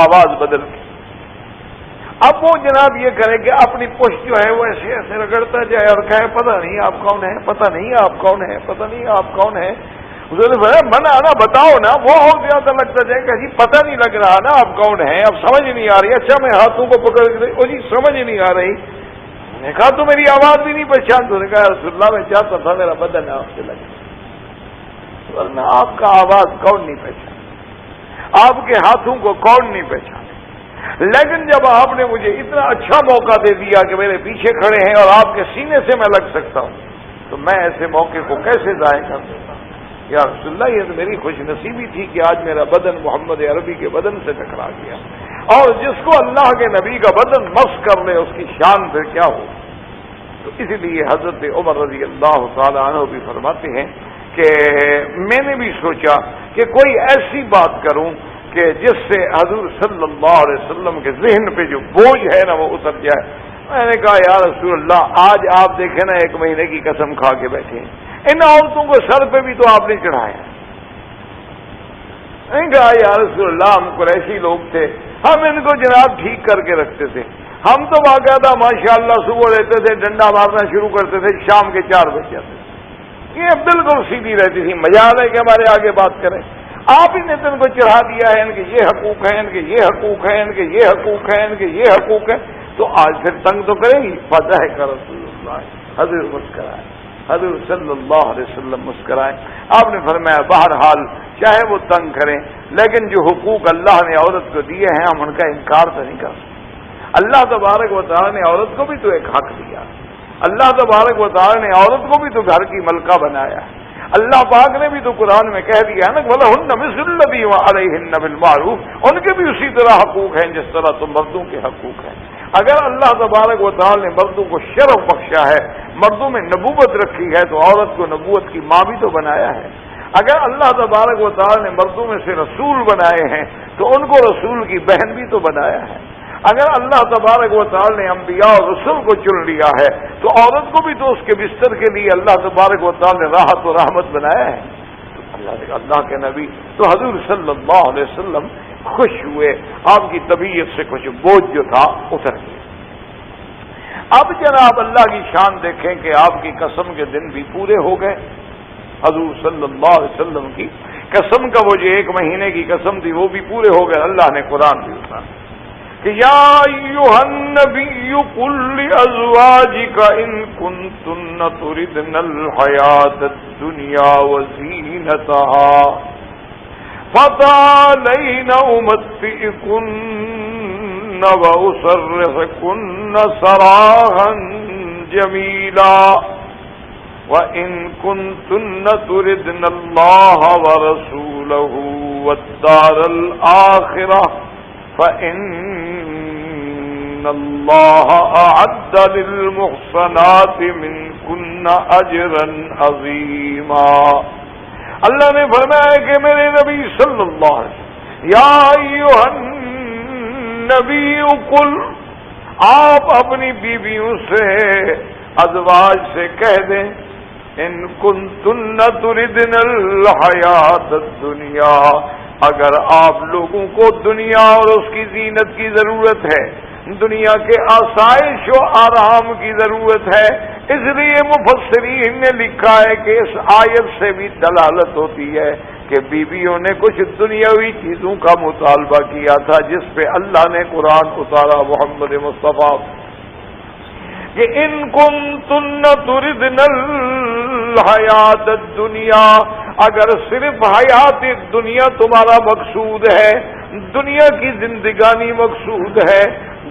آواز بدل گئی. اب وہ جناب یہ کرے کہ اپنی پشت جو ہے وہ ایسے ایسے رگڑتا جائے اور کہے پتہ نہیں آپ کون ہیں, پتہ نہیں آپ کون ہیں, پتہ نہیں آپ کون ہیں. من آنا, بتاؤ نا. وہ اور زیادہ لگتا جائے کہ جی پتہ نہیں لگ رہا نا آپ کون ہیں, اب سمجھ نہیں آ رہی. اچھا میں ہاتھوں کو پکڑ کے وہ جی سمجھ نہیں آ رہی. میں نے کہا تو میری آواز بھی نہیں پہچان. تو نے کہا رسول اللہ میں چاہتا تھا میرا بدن آپ سے لگے, ورنہ آپ کا آواز کون نہیں پہچان, آپ کے ہاتھوں کو کون نہیں پہچان. لیکن جب آپ نے مجھے اتنا اچھا موقع دے دیا کہ میرے پیچھے کھڑے ہیں اور آپ کے سینے سے میں لگ سکتا ہوں, تو میں ایسے موقع کو کیسے ضائع کر دیتا ہوں. یا رسول اللہ یہ تو میری خوش نصیبی تھی کہ آج میرا بدن محمد عربی کے بدن سے ٹکرا گیا, اور جس کو اللہ کے نبی کا بدن مس کر لے اس کی شان پھر کیا ہو. تو اسی لیے حضرت عمر رضی اللہ تعالی عنہ بھی فرماتے ہیں کہ میں نے بھی سوچا کہ کوئی ایسی بات کروں کہ جس سے حضور صلی اللہ علیہ وسلم کے ذہن پہ جو بوجھ ہے نا وہ اتر جائے. میں نے کہا یا رسول اللہ آج آپ دیکھیں نا 1 مہینے کی قسم کھا کے بیٹھے ہیں, ان عورتوں کو سر پہ بھی تو آپ نے چڑھایا, نہیں کہا یا رسول اللہ ہم قریشی لوگ تھے، ہم ان کو جناب ٹھیک کر کے رکھتے تھے، ہم تو باقاعدہ ماشاءاللہ صبح لیتے تھے ڈنڈا مارنا شروع کرتے تھے، شام کے 4 بج جاتے تھے، یہ بالکل سیدھی رہتی تھی، مجال ہے کہ ہمارے آگے بات کریں، آپ ہی نے تو ان کو چڑھا دیا ہے، ان کے یہ حقوق ہیں، ان کے یہ حقوق ہیں، ان کے یہ حقوق ہیں، ان کے یہ حقوق ہیں، تو آج پھر تنگ تو کریں گی؟ فتح کا رسول اللہ حضور مسکرائے، حضور صلی اللہ علیہ وسلم مسکرائے، آپ نے فرمایا بہرحال چاہے وہ تنگ کریں لیکن جو حقوق اللہ نے عورت کو دیے ہیں ہم ان کا انکار تو نہیں کر سکتے۔ اللہ تبارک و تعالی نے عورت کو بھی تو ایک حق دیا، اللہ تبارک و تعالی نے عورت کو بھی تو گھر کی ملکہ بنایا ہے، اللہ پاک نے بھی تو قرآن میں کہہ دیا نا وَلَهُنَّ مِثْلُ الَّذِي وَعَلَيْهِنَّ بِالْمَعْرُوفِ، ان کے بھی اسی طرح حقوق ہیں جس طرح تو مردوں کے حقوق ہیں۔ اگر اللہ تبارک و تعالی نے مردوں کو شرف بخشا ہے، مردوں میں نبوت رکھی ہے، تو عورت کو نبوت کی ماں بھی تو بنایا ہے۔ اگر اللہ تبارک و تعالی نے مردوں میں سے رسول بنائے ہیں تو ان کو رسول کی بہن بھی تو بنایا ہے۔ اگر اللہ تبارک و تعالی نے انبیاء اور رسول کو چن لیا ہے تو عورت کو بھی تو اس کے بستر کے لیے اللہ تبارک و تعالی نے راحت و رحمت بنایا ہے۔ تو اللہ کے نبی تو حضور صلی اللہ علیہ وسلم خوش ہوئے، آپ کی طبیعت سے کچھ بوجھ جو تھا اتر گیا۔ اب جناب اللہ کی شان دیکھیں کہ آپ کی قسم کے دن بھی پورے ہو گئے، حضور صلی اللہ علیہ وسلم کی قسم کا وہ جو 1 مہینے کی قسم تھی وہ بھی پورے ہو گئے۔ اللہ نے قرآن بھی اتارا کہ یا ایھا النبی قل لازواجک ان کنتن تردن الحیاۃ الدنیا وزینتها فتعالین امتعکن واسرحکن سراحا جمیلا وَإِن كُنتُنَّ تُرِدْنَ اللَّهَ وَرَسُولَهُ وَالدَّارَ الْآخِرَةَ فَإِنَّ اللَّهَ أَعَدَّ لِلْمُحْصَنَاتِ مِنكُنَّ أَجْرًا عَظِيمًا۔ اللہ نے فرمایا کہ میرے نبی صلی اللہ علیہ وسلم یا ایھا النبی قل، آپ اپنی بیویوں سے ازواج سے کہہ دیں ان کنتن تردن الحیات الدنیا، اگر آپ لوگوں کو دنیا اور اس کی زینت کی ضرورت ہے، دنیا کے آسائش و آرام کی ضرورت ہے، اس لیے مفسرین نے لکھا ہے کہ اس آیت سے بھی دلالت ہوتی ہے کہ بیویوں نے کچھ دنیاوی چیزوں کا مطالبہ کیا تھا جس پہ اللہ نے قرآن اتارا محمد مصطفیٰ کہ ان کنتن تردن الحیات الدنیا، اگر صرف حیات دنیا تمہارا مقصود ہے، دنیا کی زندگانی مقصود ہے،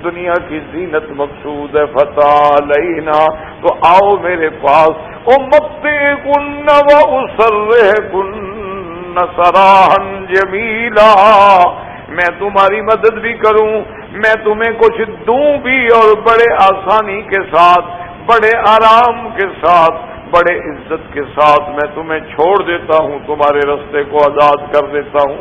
دنیا کی زینت مقصود ہے، فتعالینا، تو آؤ میرے پاس، امتعکن واسرحکن سراحا جمیلا، میں تمہاری مدد بھی کروں، میں تمہیں کچھ دوں بھی، اور بڑے آسانی کے ساتھ، بڑے آرام کے ساتھ، بڑے عزت کے ساتھ میں تمہیں چھوڑ دیتا ہوں، تمہارے راستے کو آزاد کر دیتا ہوں۔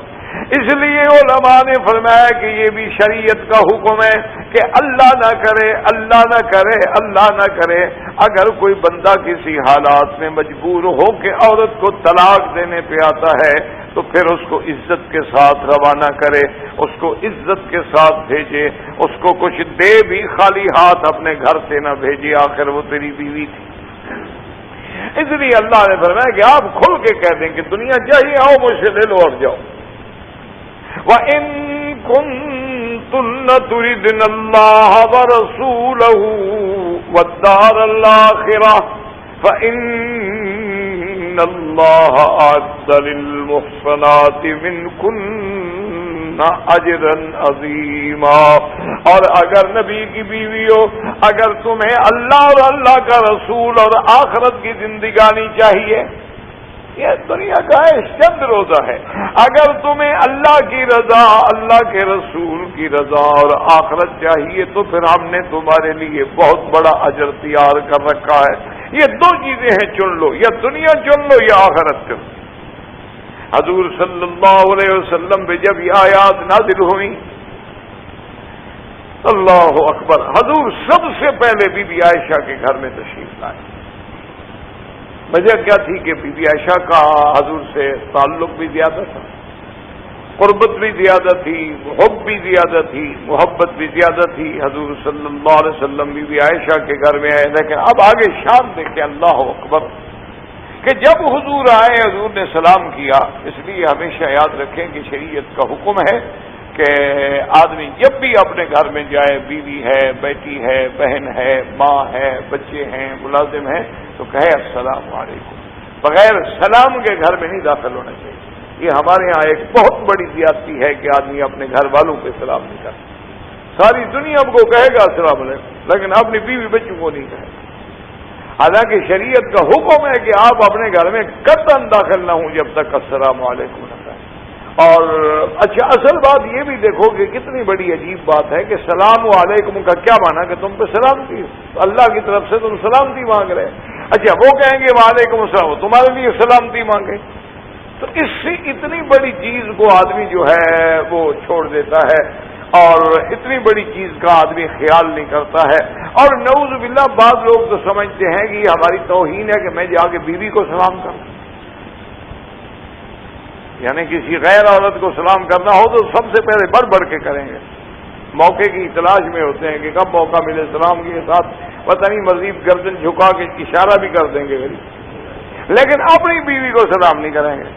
اس لیے علماء نے فرمایا کہ یہ بھی شریعت کا حکم ہے کہ اللہ نہ کرے، اللہ نہ کرے، اللہ نہ کرے، اگر کوئی بندہ کسی حالات میں مجبور ہو کہ عورت کو طلاق دینے پہ آتا ہے تو پھر اس کو عزت کے ساتھ روانہ کرے، اس کو عزت کے ساتھ بھیجے، اس کو کچھ دے بھی، خالی ہاتھ اپنے گھر سے نہ بھیجے، آخر وہ تیری بیوی تھی۔ اس لیے اللہ نے فرمایا کہ آپ کھل کے کہہ دیں کہ دنیا چاہیے، آؤ مجھ سے لے لو اور جاؤ۔ وَإِن كُنتُنَّ تُرِدْنَ اللَّهَ وَرَسُولَهُ وَالدَّارَ الْآخِرَةَ فَإِنَّ اللَّهَ أَعَدَّ لِلْمُحْصَنَاتِ مِنكُنَّ أَجْرًا عَظِيمًا۔ اور اگر نبی کی بیویوں، اگر تمہیں اللہ اور اللہ کا رسول اور آخرت کی زندگانی چاہیے، یہ دنیا کا چند روزہ ہے، اگر تمہیں اللہ کی رضا، اللہ کے رسول کی رضا اور آخرت چاہیے تو پھر ہم نے تمہارے لیے بہت بڑا اجر تیار کر رکھا ہے۔ یہ 2 چیزیں ہیں، چن لو، یا دنیا چن لو یا آخرت چن لو۔ حضور صلی اللہ علیہ وسلم پہ جب یہ آیات نازل ہوئی، اللہ اکبر، حضور سب سے پہلے بی بی عائشہ کے گھر میں تشریف لائے۔ وجہ کیا تھی کہ بی بی عائشہ کا حضور سے تعلق بھی زیادہ تھا، قربت بھی زیادہ تھی، حب بھی زیادہ تھی، محبت بھی زیادہ تھی۔ حضور صلی اللہ علیہ وسلم بی عائشہ کے گھر میں آئے، لیکن اب آگے شان دیکھیں، اللہ اکبر، کہ جب حضور آئے حضور نے سلام کیا۔ اس لیے ہمیشہ یاد رکھیں کہ شریعت کا حکم ہے کہ آدمی جب بھی اپنے گھر میں جائے، بیوی ہے، بیٹی ہے، بہن ہے، ماں ہے، بچے ہیں، ملازم ہیں، تو کہے السلام علیکم، بغیر سلام کے گھر میں نہیں داخل ہونا چاہیے۔ یہ ہمارے ہاں ایک بہت بڑی زیادتی ہے کہ آدمی اپنے گھر والوں پہ سلام نہیں کرتا۔ ساری دنیا کو کہے گا السلام علیکم، لیکن اپنی بیوی بچوں کو نہیں کہے گا۔ حالانکہ شریعت کا حکم ہے کہ آپ اپنے گھر میں قطعاً داخل نہ ہوں جب تک السلام علیکم نہ کہیں۔ اور اچھا، اصل بات یہ بھی دیکھو کہ کتنی بڑی عجیب بات ہے کہ سلام علیکم کا کیا معنی کہ تم پہ سلامتی، اللہ کی طرف سے تم سلامتی مانگ رہے۔ اچھا، وہ کہیں گے وعلیکم السلام، تمہارے لیے سلامتی مانگے، تو اس سے اتنی بڑی چیز کو آدمی جو ہے وہ چھوڑ دیتا ہے، اور اتنی بڑی چیز کا آدمی خیال نہیں کرتا ہے۔ اور نعوذ باللہ بعض لوگ تو سمجھتے ہیں کہ یہ ہماری توہین ہے کہ میں جا کے بیوی کو سلام کروں، یعنی کسی غیر عورت کو سلام کرنا ہو تو سب سے پہلے بڑھ بڑھ کے کریں گے، موقع کی تلاش میں ہوتے ہیں کہ کب موقع ملے سلام کے ساتھ پتہ نہیں مزید گردن جھکا کے اشارہ بھی کر دیں گے، لیکن اپنی بیوی کو سلام نہیں کریں گے۔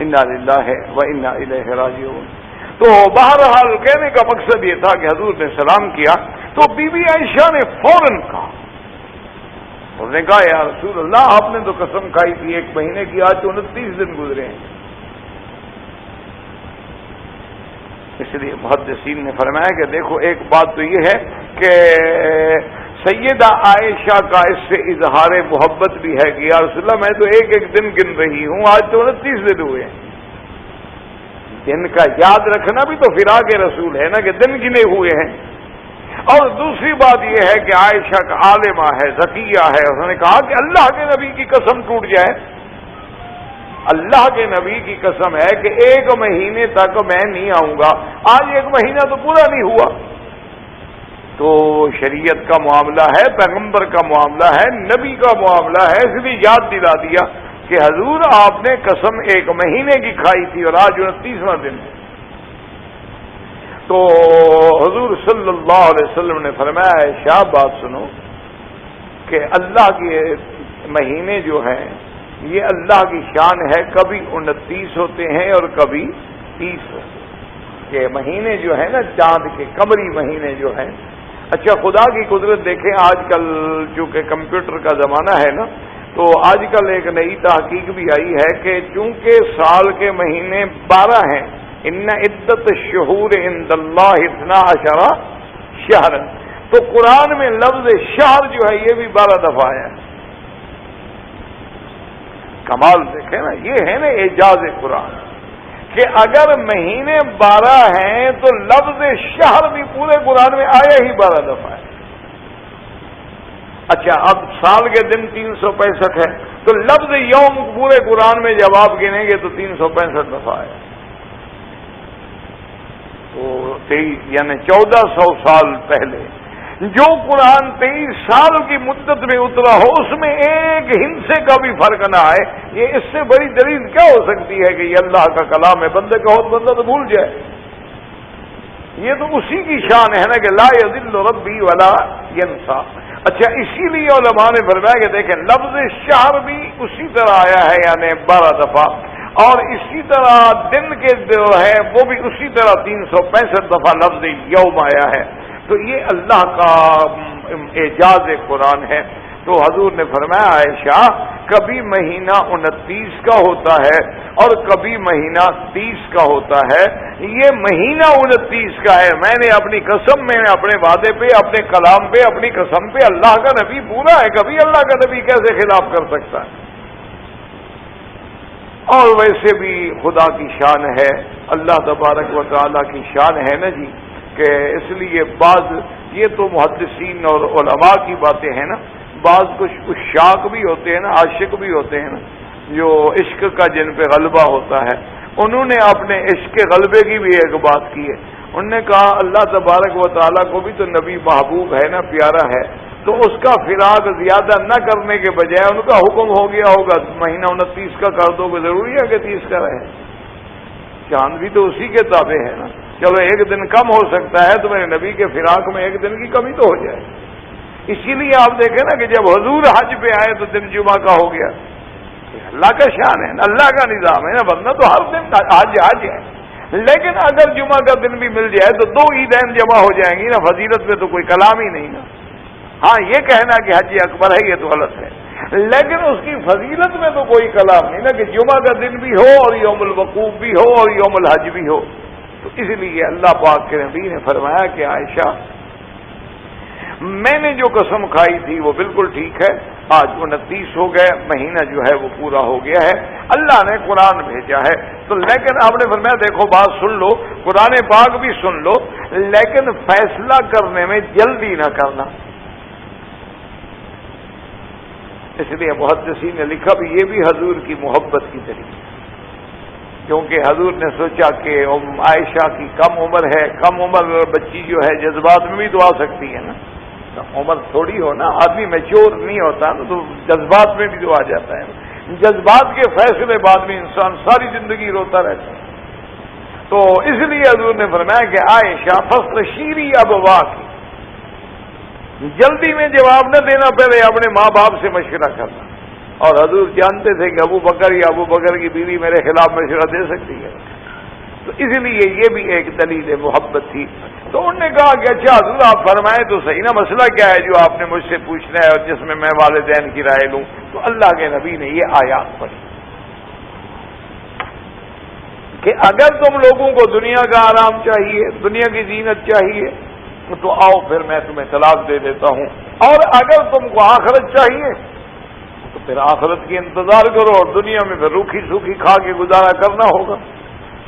انا للہ و انا الیہ راجعون۔ تو بہرحال کہنے کا مقصد یہ تھا کہ حضور نے سلام کیا تو بی بی عائشہ نے فوراً کہا، انہوں نے کہا یا رسول اللہ، آپ نے تو قسم کھائی تھی 1 مہینے کی، آج تو 29 دن گزرے ہیں۔ اس لیے محدثین نے فرمایا کہ دیکھو، ایک بات تو یہ ہے کہ سیدہ عائشہ کا اس سے اظہار محبت بھی ہے کہ یا رسول اللہ میں تو 1 دن گن رہی ہوں، آج تو 29 دن ہوئے ہیں۔ دن کا یاد رکھنا بھی تو فراق رسول ہے نا، کہ دن گنے ہوئے ہیں۔ اور دوسری بات یہ ہے کہ عائشہ کا عالمہ ہے، ذکیہ ہے، انہوں نے کہا کہ اللہ کے نبی کی قسم ٹوٹ جائے، اللہ کے نبی کی قسم ہے کہ 1 مہینے تک میں نہیں آؤں گا، آج 1 مہینہ تو پورا نہیں ہوا۔ تو شریعت کا معاملہ ہے، پیغمبر کا معاملہ ہے، نبی کا معاملہ ہے، اس لیے یاد دلا دیا کہ حضور آپ نے قسم 1 مہینے کی کھائی تھی اور آج 29واں دن ہے۔ تو حضور صلی اللہ علیہ وسلم نے فرمایا عائشہ بات سنو کہ اللہ کے مہینے جو ہیں یہ اللہ کی شان ہے، کبھی 29 ہوتے ہیں اور کبھی 30 ہوتے ہیں۔ یہ مہینے جو ہیں نا چاند کے قمری مہینے جو ہیں، اچھا خدا کی قدرت دیکھیں، آج کل چونکہ کمپیوٹر کا زمانہ ہے نا، تو آج کل ایک نئی تحقیق بھی آئی ہے کہ چونکہ سال کے مہینے 12 ہیں، ان عدت الشہور عند اللہ 12 شہر، تو قرآن میں لفظ شہر جو ہے یہ بھی 12 دفعہ آیا ہے۔ کمال دیکھیں نا، یہ ہے نا اعجاز قرآن کہ اگر مہینے 12 ہیں تو لفظ شہر بھی پورے قرآن میں آیا ہی 12 دفعہ ہے۔ اچھا، اب سال کے دن 365 ہے تو لفظ یوم پورے قرآن میں جب آپ گنیں گے تو 365 دفعہ ہے، تو 23 یعنی 1400 سال پہلے جو قرآن 23 سال کی مدت میں اترا ہو اس میں ایک ہندسے کا بھی فرق نہ آئے، یہ اس سے بڑی دلیل کیا ہو سکتی ہے کہ یہ اللہ کا کلام ہے، بندے کا ہو بندہ تو بھول جائے۔ یہ تو اسی کی شان ہے نا کہ لا یضل ربی ولا ینسا۔ اچھا، اسی لیے علماء نے فرمایا کہ دیکھیں لفظ شہر بھی اسی طرح آیا ہے یعنی 12 دفعہ، اور اسی طرح دن کے جو ہے وہ بھی اسی طرح 365 دفعہ لفظ یوم آیا ہے۔ تو یہ اللہ کا اعجاز قرآن ہے۔ تو حضور نے فرمایا عائشہ کبھی مہینہ 29 کا ہوتا ہے اور کبھی مہینہ 30 کا ہوتا ہے، یہ مہینہ 29 کا ہے، میں نے اپنی قسم، میں نے اپنے وعدے پہ، اپنے کلام پہ، اپنی قسم پہ، اللہ کا نبی پورا ہے، کبھی اللہ کا نبی کیسے خلاف کر سکتا ہے؟ اور ویسے بھی خدا کی شان ہے، اللہ تبارک و تعالیٰ کی شان ہے نا جی، کہ اس لیے بعض یہ تو محدثین اور علماء کی باتیں ہیں نا، بعض کچھ عشاق بھی ہوتے ہیں نا، عاشق بھی ہوتے ہیں نا، جو عشق کا جن پہ غلبہ ہوتا ہے، انہوں نے اپنے عشق کے غلبے کی بھی ایک بات کی ہے۔ انہوں نے کہا اللہ تبارک و تعالیٰ کو بھی تو نبی محبوب ہے نا، پیارا ہے، تو اس کا فراق زیادہ نہ کرنے کے بجائے ان کا حکم ہو گیا ہوگا مہینہ 29 کا کر دو، ضروری ہے کہ 30 کا رہے؟ چاند بھی تو اسی کے تابع ہے نا. چلو ایک دن کم ہو سکتا ہے تو میرے نبی کے فراق میں ایک دن کی کمی تو ہو جائے. اسی لیے آپ دیکھیں نا کہ جب حضور حج پہ آئے تو دن جمعہ کا ہو گیا. اللہ کا شان ہے نا, اللہ کا نظام ہے نا, ورنہ تو ہر دن حج ہے. لیکن اگر جمعہ کا دن بھی مل جائے تو دو عیدین جمع ہو جائیں گی نا, فضیلت میں تو کوئی کلام ہی نہیں نا. ہاں یہ کہنا کہ حج اکبر ہے یہ تو غلط ہے, لیکن اس کی فضیلت میں تو کوئی کلام نہیں نا کہ جمعہ کا دن بھی ہو اور یوم الوقوف بھی ہو اور یوم الحج بھی ہو. تو اس لیے اللہ پاک کے نبی نے فرمایا کہ عائشہ میں نے جو قسم کھائی تھی وہ بالکل ٹھیک ہے. آج 29 ہو گئے, مہینہ جو ہے وہ پورا ہو گیا ہے, اللہ نے قرآن بھیجا ہے. تو لیکن آپ نے فرمایا دیکھو بات سن لو, قرآن پاک بھی سن لو, لیکن فیصلہ کرنے میں جلدی نہ کرنا. اس لیے محدثین نے لکھا بھی یہ بھی حضور کی محبت کی طریقے, کیونکہ حضور نے سوچا کہ عائشہ کی کم عمر ہے, کم عمر بچی جو ہے جذبات میں بھی تو آ سکتی ہے نا, عمر تھوڑی ہو نا, آدمی میچور نہیں ہوتا نا, تو جذبات میں بھی تو آ جاتا ہے. جذبات کے فیصلے بعد میں انسان ساری زندگی روتا رہتا ہے. تو اس لیے حضور نے فرمایا کہ عائشہ فصل شیری ابوا کی, جلدی میں جواب نہ دینا, پہلے اپنے ماں باپ سے مشورہ کرنا. اور حضور جانتے تھے کہ ابو بکر یا ابو بکر کی بیوی میرے خلاف مشورہ دے سکتی ہے, تو اس لیے یہ بھی ایک دلیل محبت تھی. تو انہوں نے کہا کہ اچھا حضور آپ فرمائیں تو صحیح نا, مسئلہ کیا ہے جو آپ نے مجھ سے پوچھنا ہے اور جس میں میں والدین کی رائے لوں. تو اللہ کے نبی نے یہ آیات پڑھی کہ اگر تم لوگوں کو دنیا کا آرام چاہیے, دنیا کی زینت چاہیے, تو آؤ پھر میں تمہیں طلاق دے دیتا ہوں, اور اگر تم کو آخرت چاہیے تو پھر آخرت کی انتظار کرو, اور دنیا میں پھر روکھی سوکھی کھا کے گزارا کرنا ہوگا,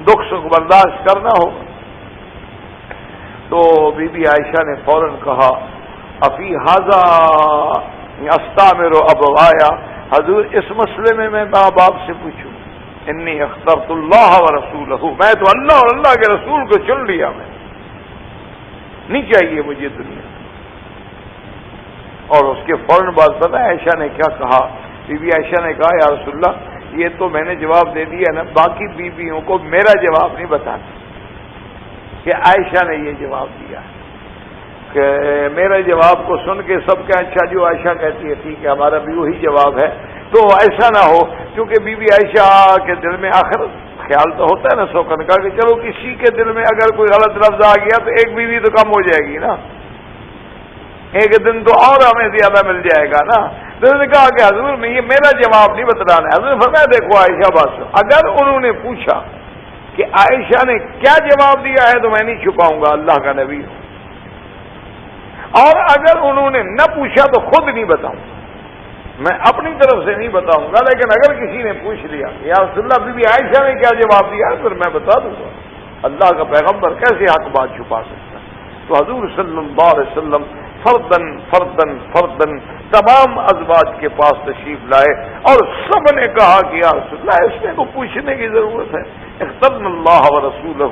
دکھ سکھ برداشت کرنا ہوگا. تو بی بی عائشہ نے فوراً کہا افی حاضا استامر ابوایا, حضور اس مسئلے میں ماں باپ سے پوچھوں, انی اخترت اللہ و رسولہ, میں تو اللہ اور اللہ کے رسول کو چن لیا, میں نہیں چاہیے مجھے دنیا. اور اس کے فوراً بعد پتہ ہے عائشہ نے کیا کہا, بی بی عائشہ نے کہا یا رسول اللہ یہ تو میں نے جواب دے دیا نا, باقی بیویوں کو میرا جواب نہیں بتانا. کہ عائشہ نے یہ جواب دیا کہ میرے جواب کو سن کے سب کا اچھا جو عائشہ کہتی ہے ٹھیک ہے ہمارا بھی وہی جواب ہے. تو ایسا نہ ہو, کیونکہ بی بی عائشہ کے دل میں آخر خیال تو ہوتا ہے نا سوکن کا کہ چلو کسی کے دل میں اگر کوئی غلط لفظ آ گیا تو ایک بیوی تو کم ہو جائے گی نا, ایک دن تو اور ہمیں زیادہ مل جائے گا نا. تو انہوں نے کہا کہ حضور میں یہ میرا جواب نہیں بتلانا ہے. حضور نے فرمایا دیکھو عائشہ بات سن, اگر انہوں نے پوچھا کہ عائشہ نے کیا جواب دیا ہے تو میں نہیں چھپاؤں گا, اللہ کا نبی ہوں. اور اگر انہوں نے نہ پوچھا تو خود نہیں بتاؤں, میں اپنی طرف سے نہیں بتاؤں گا. لیکن اگر کسی نے پوچھ لیا یا رسول اللہ بی بی عائشہ نے کیا جواب دیا پھر میں بتا دوں گا. اللہ کا پیغمبر کیسے حق بات چھپا سکتا ہے. تو حضور صلی اللہ علیہ وسلم فردن فردن فردن تمام ازواج کے پاس تشریف لائے اور سب نے کہا کہ یا رسول اللہ اس میں تو پوچھنے کی ضرورت ہے. اخترنا اللہ و رسولہ,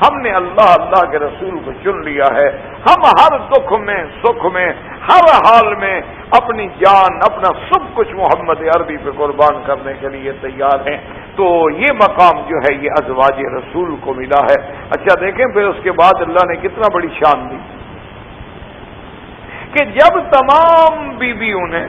ہم نے اللہ کے رسول کو چن لیا ہے. ہم ہر دکھ میں سکھ میں ہر حال میں اپنی جان اپنا سب کچھ محمد عربی پہ قربان کرنے کے لیے تیار ہیں. تو یہ مقام جو ہے یہ ازواج رسول کو ملا ہے. اچھا دیکھیں پھر اس کے بعد اللہ نے کتنا بڑی شان دی کہ جب تمام بیویوں نے,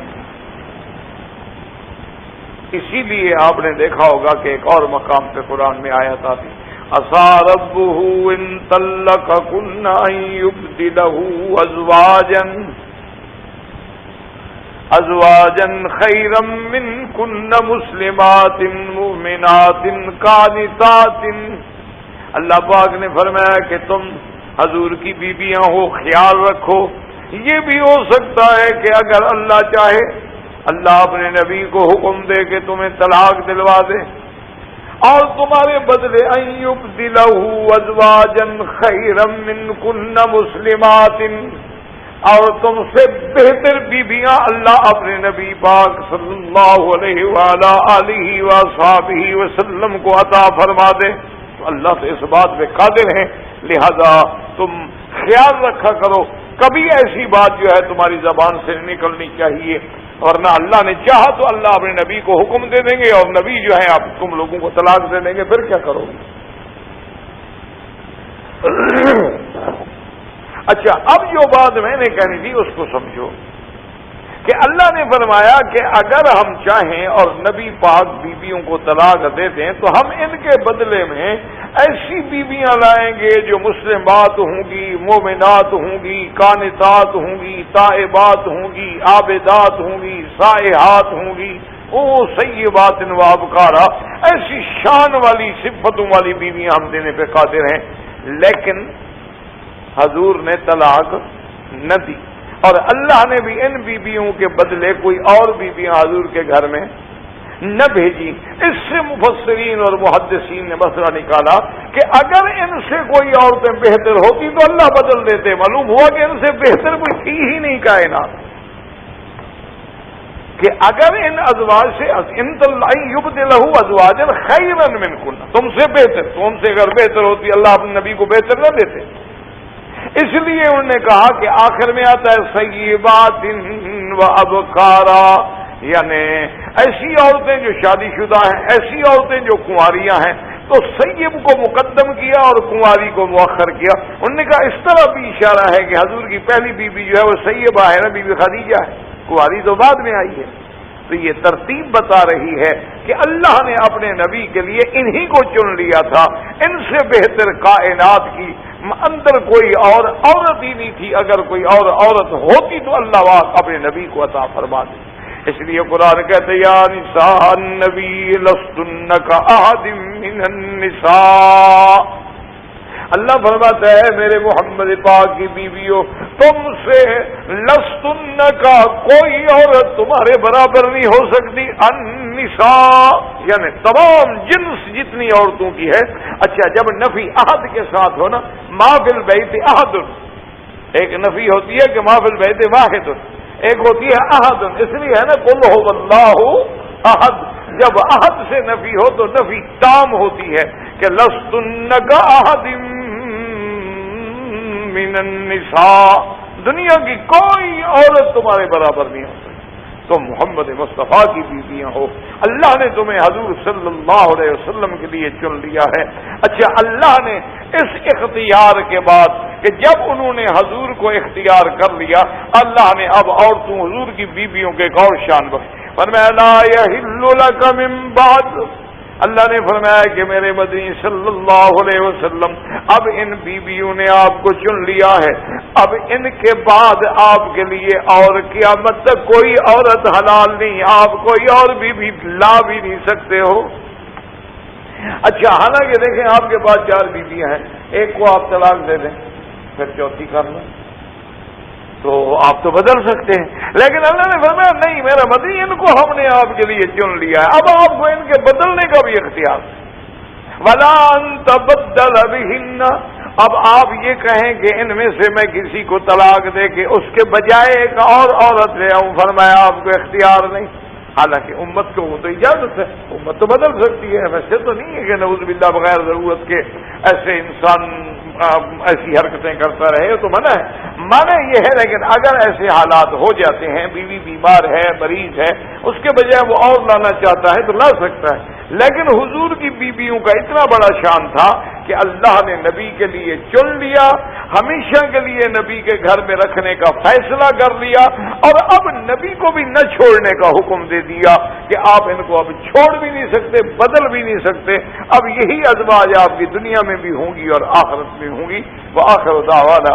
اسی لیے آپ نے دیکھا ہوگا کہ ایک اور مقام پہ قرآن میں آیت آتی عسى ربه ان طلقكن ان يبدله ازواجا خيرا منكن مسلمات مؤمنات قانتات. اللہ پاک نے فرمایا کہ تم حضور کی بیویاں ہو, خیال رکھو یہ بھی ہو سکتا ہے کہ اگر اللہ چاہے اللہ اپنے نبی کو حکم دے کہ تمہیں طلاق دلوا دے اور تمہارے بدلے ان یبدلہ ازواجا خیرا منکن مسلمات, اور تم سے بہتر بیویاں اللہ اپنے نبی پاک صلی اللہ علیہ وآلہ آلہ وصحبہ وسلم کو عطا فرما دے. تو اللہ سے اس بات پہ قادر ہیں, لہذا تم خیال رکھا کرو کبھی ایسی بات جو ہے تمہاری زبان سے نکلنی چاہیے, ورنہ اللہ نے چاہا تو اللہ اپنے نبی کو حکم دے دیں گے اور نبی جو ہے آپ تم لوگوں کو طلاق دے دیں گے, پھر کیا کرو گے. اچھا، اب جو بات میں نے کہنی تھی اس کو سمجھو کہ اللہ نے فرمایا کہ اگر ہم چاہیں اور نبی پاک بیویوں کو طلاق دے دیں تو ہم ان کے بدلے میں ایسی بیویاں لائیں گے جو مسلمات ہوں گی، مومنات ہوں گی، قانتات ہوں گی، تائبات ہوں گی، عابدات ہوں گی، سائحات ہوں گی، او سیبات و ابکارا، ایسی شان والی صفتوں والی بیویاں ہم دینے پہ قادر ہیں۔ لیکن حضور نے طلاق نہ دی، اور اللہ نے بھی ان بیویوں کے بدلے کوئی اور بیویاں حضور کے گھر میں نہ بھیجی۔ اس سے مفسرین اور محدثین نے مسئلہ نکالا کہ اگر ان سے کوئی عورتیں بہتر ہوتی تو اللہ بدل دیتے۔ معلوم ہوا کہ ان سے بہتر کوئی تھی ہی نہیں کائنات، کہ اگر ان ازواج سے ان یبدلہ ازواجا خیرا منکن، تم سے بہتر، تم سے اگر بہتر ہوتی اللہ اپنے نبی کو بہتر نہ دیتے۔ اس لیے انہوں نے کہا کہ آخر میں آتا ہے سیبات و ابکارا، یعنی ایسی عورتیں جو شادی شدہ ہیں، ایسی عورتیں جو کنواریاں ہیں، تو سیب کو مقدم کیا اور کنواری کو مؤخر کیا۔ انہوں نے کہا اس طرح بھی اشارہ ہے کہ حضور کی پہلی بیوی جو ہے وہ سیبہ ہے نا، بی بی خدیجہ ہے، کنواری تو بعد میں آئی ہے۔ تو یہ ترتیب بتا رہی ہے کہ اللہ نے اپنے نبی کے لیے انہی کو چن لیا تھا، ان سے بہتر کائنات کی اندر کوئی اور عورت ہی نہیں تھی۔ اگر کوئی اور عورت ہوتی تو اللہ واقع اپنے نبی کو عطا فرما دے۔ اس لیے قرآن کہتے یا نساء النبی لستن کاحد من النساء، اللہ فرماتا ہے میرے محمد پاک کی بیویوں، تم سے لستن کا کوئی عورت تمہارے برابر نہیں ہو سکتی، النساء یعنی تمام جنس جتنی عورتوں کی ہے۔ اچھا، جب نفی عہد کے ساتھ ہو نا، ما فی البیت عہد، ایک نفی ہوتی ہے کہ ما فی البیت واحد، ایک ہوتی ہے عہد، اس لیے ہے نا قل هو اللہ احد، جب عہد سے نفی ہو تو نفی تام ہوتی ہے کہ لستن کا احد من النساء، دنیا کی کوئی عورت تمہارے برابر نہیں ہو سکتی، تم محمد مصطفیٰ کی بیویاں ہو۔ اللہ نے تمہیں حضور صلی اللہ علیہ وسلم کے لیے چن لیا ہے۔ اچھا، اللہ نے اس اختیار کے بعد کہ جب انہوں نے حضور کو اختیار کر لیا، اللہ نے اب عورتوں حضور کی بیویوں کے ایک اور شان بخشی، فرمایا لا یحل لک من بعد، اللہ نے فرمایا کہ میرے مدنی صلی اللہ علیہ وسلم اب ان بیویوں نے آپ کو چن لیا ہے، اب ان کے بعد آپ کے لیے اور قیامت تک کوئی عورت حلال نہیں، آپ کوئی اور بیوی لا بھی نہیں سکتے ہو۔ اچھا، حالانکہ دیکھیں آپ کے پاس 4 بیویاں ہیں، ایک کو آپ طلاق دے دیں پھر چوتھی کر لیں تو آپ تو بدل سکتے ہیں، لیکن اللہ نے فرمایا نہیں میرا مدنی، ان کو ہم نے آپ کے لیے چن لیا ہے، اب آپ کو ان کے بدلنے کا بھی اختیار۔ وَلَا أَن تَبَدَّلَ بِهِنَّ، اب آپ یہ کہیں کہ ان میں سے میں کسی کو طلاق دے کے اس کے بجائے ایک اور عورت لے آؤں، فرمایا آپ کو اختیار نہیں۔ حالانکہ امت کو وہ تو اجازت ہے، امت تو بدل سکتی ہے، ویسے تو نہیں ہے کہ نعوذ باللہ بغیر ضرورت کے ایسے انسان ایسی حرکتیں کرتا رہے، تو منع ہے، منع یہ ہے۔ لیکن اگر ایسے حالات ہو جاتے ہیں، بیوی بیمار ہے، مریض ہے، اس کے بجائے وہ اور لانا چاہتا ہے تو لا سکتا ہے۔ لیکن حضور کی بیویوں کا اتنا بڑا شان تھا کہ اللہ نے نبی کے لیے چن لیا، ہمیشہ کے لیے نبی کے گھر میں رکھنے کا فیصلہ کر لیا، اور اب نبی کو بھی نہ چھوڑنے کا حکم دے دیا کہ آپ ان کو اب چھوڑ بھی نہیں سکتے، بدل بھی نہیں سکتے، اب یہی ازواج آپ کی دنیا میں بھی ہوں گی اور آخرت میں ہوں گی۔ وآخر دعوانا